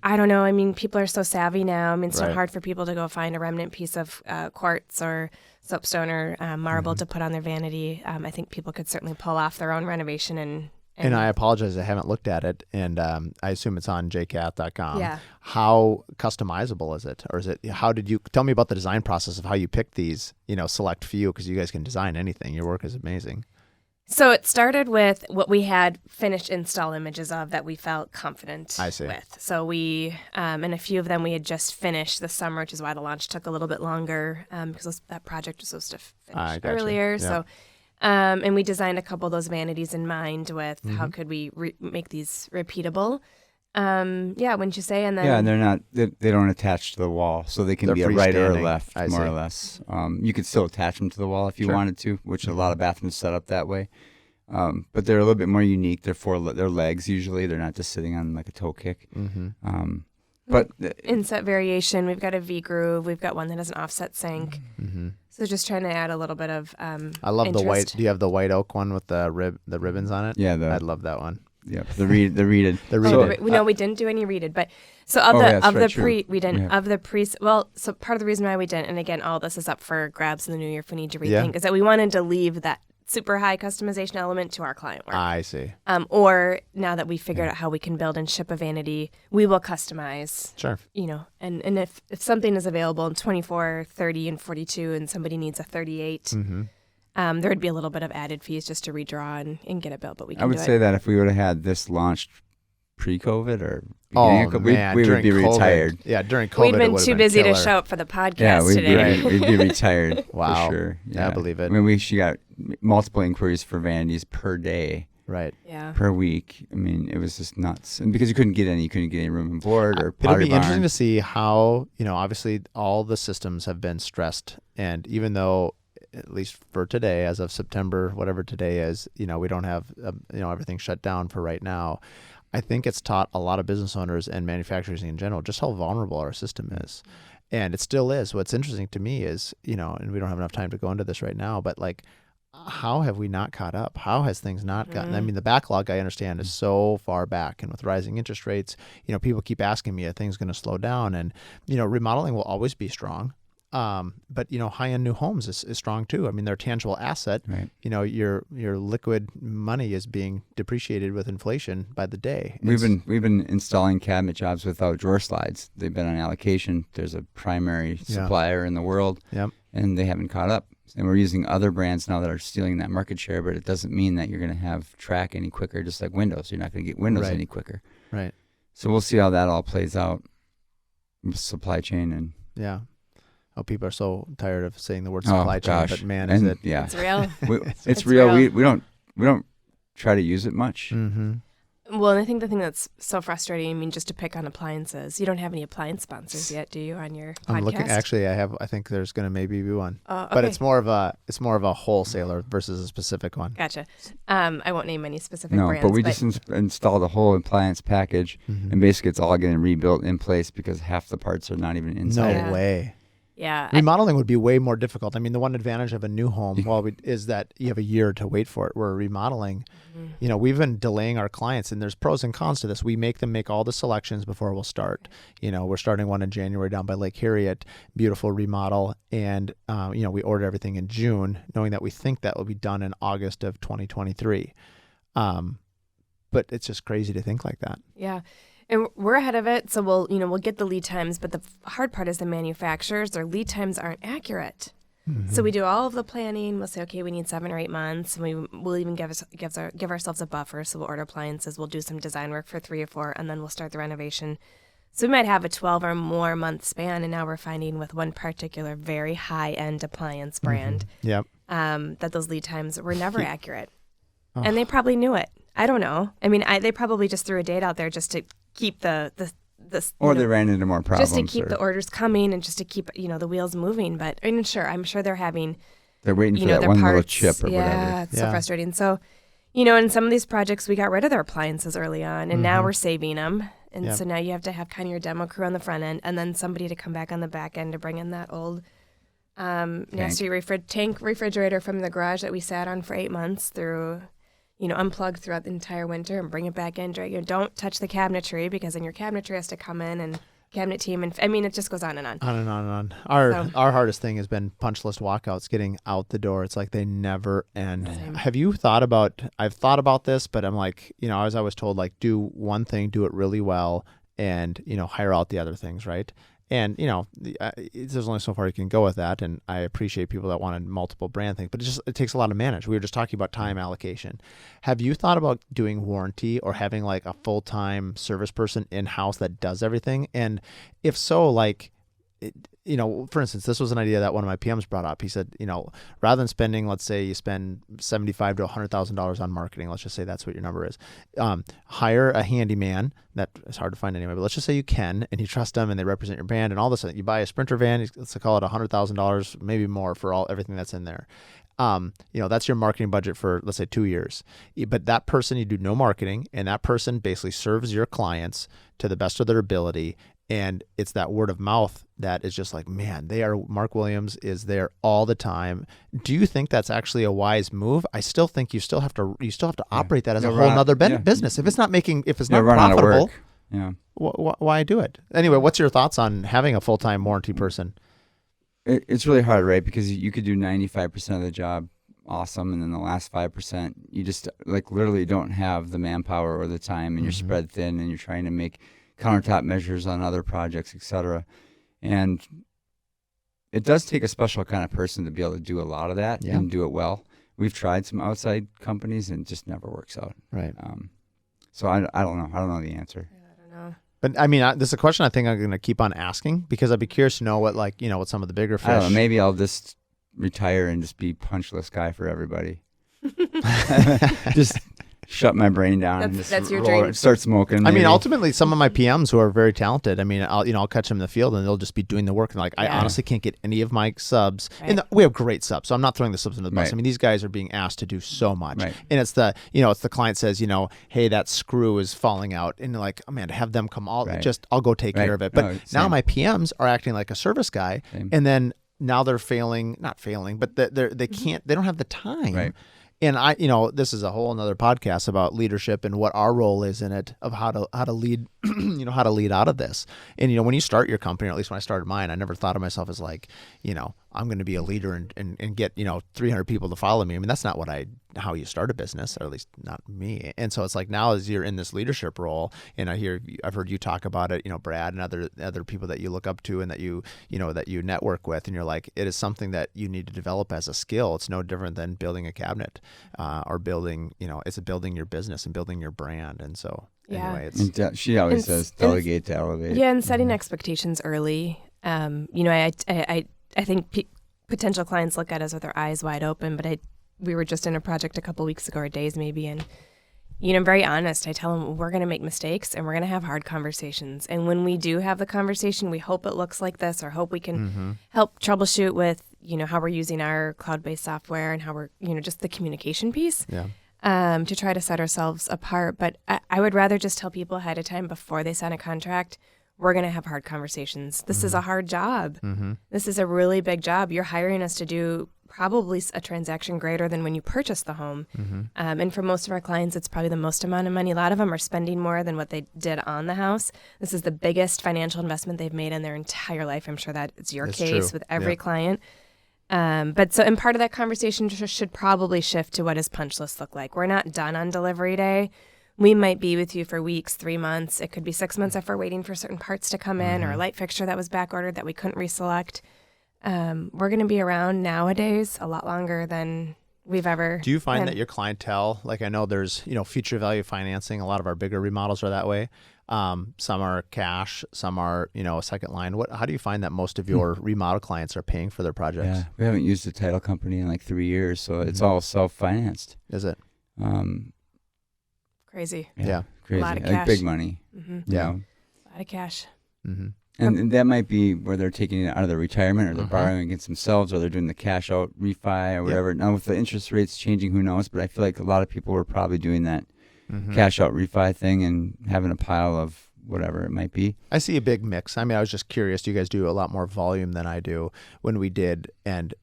I don't know. People are so savvy now. It's not hard for people to go find a remnant piece of quartz or soapstone or marble to put on their vanity. I think people could certainly pull off their own renovation and And I apologize, I haven't looked at it, and I assume it's on jkath.com. Yeah. How customizable is it? Or is it, how did you, tell me about the design process of how you picked these, select few, because you guys can design anything. Your work is amazing. So it started with what we had finished install images of that we felt confident with. So we, and a few of them we had just finished this summer, which is why the launch took a little bit longer because that project was supposed to finish earlier. Yep. So, and we designed a couple of those vanities in mind with how could we make these repeatable. Wouldn't you say? And then and they're not, they don't attach to the wall, so they can be a right or a left, more or less. You could still attach them to the wall if you wanted to, which a lot of bathrooms set up that way. But they're a little bit more unique. They're legs usually. They're not just sitting on like a toe kick. But inset variation, we've got a V groove. We've got one that has an offset sink. So just trying to add a little bit of I love interest. the white. Do you have the white oak one with the ribbons on it? Yeah, I love that one. Yeah, the reeded. No, we didn't do any reeded, but so so part of the reason why we didn't, and again, all this is up for grabs in the new year if we need to rethink, is that we wanted to leave that super high customization element to our client work. I see. Or now that we figured out how we can build and ship a vanity, we will customize. Sure. And if something is available in 24, 30, and 42, and somebody needs a 38. There would be a little bit of added fees just to redraw and get it built, but we can I would say that if we would have had this launched pre-COVID or beginning of COVID, we would be retired. Yeah, during COVID, we'd been too busy to show up for the podcast today. We'd be retired. Wow. For sure. Yeah, I believe it. I mean, she got multiple inquiries for vanities per day. Right. Yeah. Per week. I mean, it was just nuts. And because you couldn't get any room and board or pottery It'll be barn. interesting to see how, obviously all the systems have been stressed. And even though, at least for today, as of September, whatever today is, we don't have, everything shut down for right now. I think it's taught a lot of business owners and manufacturers in general just how vulnerable our system is. And it still is. What's interesting to me is, and we don't have enough time to go into this right now, but like, how have we not caught up? How has things not gotten? I mean, the backlog, I understand, is so far back. And with rising interest rates, people keep asking me, are things going to slow down? And, remodeling will always be strong. But high-end new homes is strong too. I mean, they're a tangible asset. Right. Your liquid money is being depreciated with inflation by the day. We've been installing cabinet jobs without drawer slides. They've been on allocation. There's a primary supplier in the world, and they haven't caught up. And we're using other brands now that are stealing that market share, but it doesn't mean that you're going to have track any quicker. Just like Windows, you're not going to get Windows any quicker. Right. So we'll see how that all plays out with supply chain and people are so tired of saying the word supply chain, but man, is it? Yeah, it's real. It's real. We don't try to use it much. Well, and I think the thing that's so frustrating, just to pick on appliances, you don't have any appliance sponsors yet, do you, on your podcast? I'm looking. Actually, I think there's going to maybe be one, okay. But it's more of a wholesaler versus a specific one. Gotcha. I won't name any specific brands. But we just installed a whole appliance package, and basically it's all getting rebuilt in place because half the parts are not even inside. No way. Yeah. Remodeling would be way more difficult. I mean, the one advantage of a new home, is that you have a year to wait for it. Where remodeling, we've been delaying our clients, and there's pros and cons to this. We make them make all the selections before we'll start. We're starting one in January down by Lake Harriet, beautiful remodel, and we ordered everything in June, knowing that we think that will be done in August of 2023. But it's just crazy to think like that. Yeah. And we're ahead of it, so we'll get the lead times. But the hard part is the manufacturers; their lead times aren't accurate. So we do all of the planning. We'll say, okay, we need 7 or 8 months, and we'll even give ourselves a buffer. So we'll order appliances. We'll do some design work for 3 or 4, and then we'll start the renovation. So we might have a 12 or more month span, and now we're finding with one particular very high-end appliance brand that those lead times were never accurate, and they probably knew it. I don't know. I mean, they probably just threw a date out there just to keep the they ran into more problems. Just to keep the orders coming and just to keep the wheels moving. But I'm sure they're having. They're waiting for that one parts, little chip or whatever. Yeah, it's so frustrating. So, in some of these projects, we got rid of their appliances early on, and now we're saving them. And so now you have to have kind of your demo crew on the front end, and then somebody to come back on the back end to bring in that old nasty tank refrigerator from the garage that we sat on for 8 months through. Unplug throughout the entire winter and bring it back in. Don't touch the cabinetry, because then your cabinetry has to come in and cabinet team. And I mean, it just goes on and on. On and on and on. Our hardest thing has been punch list walkouts, getting out the door. It's like they never end. Same. Have you thought about, I've thought about this, but I'm like, I was always told, like, do one thing, do it really well, and, hire out the other things, right? And, there's only so far you can go with that. And I appreciate people that wanted multiple brand things, but it takes a lot to manage. We were just talking about time allocation. Have you thought about doing warranty or having like a full-time service person in-house that does everything? And if so, like, for instance, this was an idea that one of my PMs brought up. He said, rather than spending, let's say you spend $75,000 to $100,000 on marketing, let's just say that's what your number is, hire a handyman. That is hard to find anyway, but let's just say you can, and you trust them and they represent your brand and all this. You buy a Sprinter van, let's call it $100,000, maybe more for everything that's in there. That's your marketing budget for, let's say, 2 years. But that person, you do no marketing, and that person basically serves your clients to the best of their ability. And it's that word of mouth that is just like, man, Mark Williams is there all the time. Do you think that's actually a wise move? I still think you still have to operate that as a whole nother business. If it's not profitable, why do it? Anyway, what's your thoughts on having a full-time warranty person? It's really hard, right? Because you could do 95% of the job awesome, and then the last 5%, you just like literally don't have the manpower or the time, and you're spread thin, and you're trying to make countertop measures on other projects, etc. And it does take a special kind of person to be able to do a lot of that and do it well. We've tried some outside companies and it just never works out. Right. So I don't know. I don't know the answer. Yeah, I don't know. But I mean, this is a question I think I'm going to keep on asking, because I'd be curious to know what what some of the bigger fish. I don't know. Maybe I'll just retire and just be punch list guy for everybody. Just shut my brain down and just that's your dream. Start smoking. Maybe. I mean, ultimately, some of my PMs who are very talented, I mean, I'll catch them in the field and they'll just be doing the work. And I honestly can't get any of my subs. Right. And we have great subs, so I'm not throwing the subs into the bus. Right. I mean, these guys are being asked to do so much. Right. And it's the client says, hey, that screw is falling out. And like, oh man, have them come I'll go take care of it. But now my PMs are acting like a service guy. Same. And then now they're not failing, but they can't, they don't have the time. Right. And this is a whole another podcast about leadership and what our role is in it, of how to lead, how to lead out of this. And, when you start your company, or at least when I started mine, I never thought of myself as like, I'm going to be a leader and get, 300 people to follow me. I mean, that's not how you start a business, or at least not me. And so it's like, now as you're in this leadership role, and I've heard you talk about it, Brad and other people that you look up to and that you network with, and you're like, it is something that you need to develop as a skill. It's no different than building a cabinet, or building, it's building your business and building your brand. And so anyway, she always says delegate to elevate. Yeah. And setting expectations early. I think potential clients look at us with their eyes wide open, but we were just in a project a couple weeks ago, or days maybe, and I'm very honest. I tell them we're going to make mistakes and we're going to have hard conversations. And when we do have the conversation, we hope it looks like this, or hope we can help troubleshoot with how we're using our cloud-based software and how we're just the communication piece. Yeah. To try to set ourselves apart. But I would rather just tell people ahead of time, before they sign a contract, we're going to have hard conversations. This is a hard job. This is a really big job. You're hiring us to do probably a transaction greater than when you purchase the home. And for most of our clients, it's probably the most amount of money. A lot of them are spending more than what they did on the house. This is the biggest financial investment they've made in their entire life. I'm sure that it's your case with every client. And part of that conversation should probably shift to, what does punch list look like? We're not done on delivery day. We might be with you for weeks, 3 months. It could be 6 months if we're waiting for certain parts to come in, or a light fixture that was back ordered that we couldn't reselect. We're going to be around nowadays a lot longer than we've ever. Do you find that your clientele, like, I know there's, future value financing, a lot of our bigger remodels are that way. Some are cash, some are, a second line. How do you find that most of your remodel clients are paying for their projects? Yeah, we haven't used a title company in like 3 years, so it's all self-financed. Is it? Crazy. Yeah, crazy. A lot of like cash. Big money. Yeah. A lot of cash. And that might be where they're taking it out of their retirement, or they're borrowing against themselves, or they're doing the cash out refi or whatever. Now with the interest rates changing, who knows? But I feel like a lot of people were probably doing that cash out refi thing and having a pile of whatever it might be. I see a big mix. I mean, I was just curious. You guys do a lot more volume than I do. When we did, and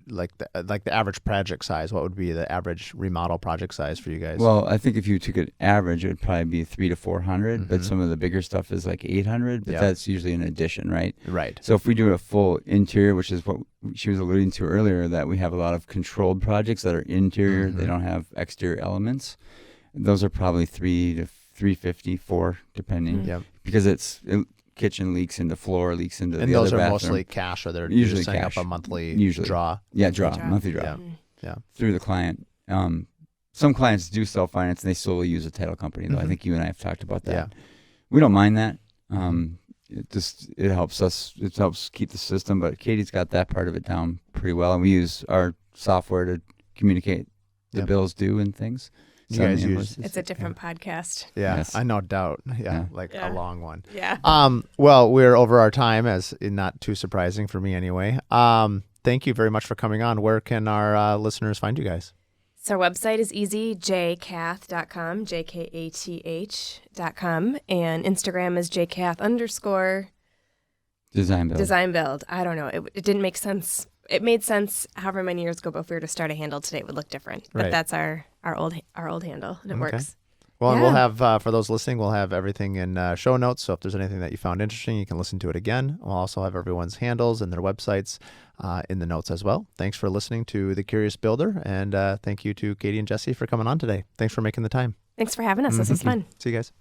like the average project size. What would be the average remodel project size for you guys? Well, I think if you took it average, it would probably be 300 to 400. But some of the bigger stuff is like 800. But that's usually an addition, right? Right. So if we do a full interior, which is what she was alluding to earlier, that we have a lot of controlled projects that are interior. They don't have exterior elements. Those are probably 300 to 350, 400, depending. Yep. Because kitchen leaks into floor, leaks into and the those other are bathroom. mostly cash, or they're Usually setting cash. up a monthly Draw. Monthly draw. Yeah. Through the client. Some clients do self-finance, and they solely use a title company, though. I think you and I have talked about that. Yeah. We don't mind that. It helps us. It helps keep the system, but Katie's got that part of it down pretty well, and we use our software to communicate the bills due and things. You guys use It's a different podcast. Yeah, Yes. I no doubt. Yeah, Yeah. a long one. Yeah. Well, we're over our time, as not too surprising for me anyway. Thank you very much for coming on. Where can our listeners find you guys? So our website is easy, JKath.com, JKath.com, and Instagram is JKath _ Design Build. I don't know. It didn't make sense. It made sense however many years ago, but if we were to start a handle today, it would look different. But Right. that's our old handle, and it works. Well, and Yeah. we'll have, for those listening, we'll have everything in show notes. So if there's anything that you found interesting, you can listen to it again. We'll also have everyone's handles and their websites in the notes as well. Thanks for listening to The Curious Builder. And thank you to Katie and Jesse for coming on today. Thanks for making the time. Thanks for having us. This was fun. See you guys.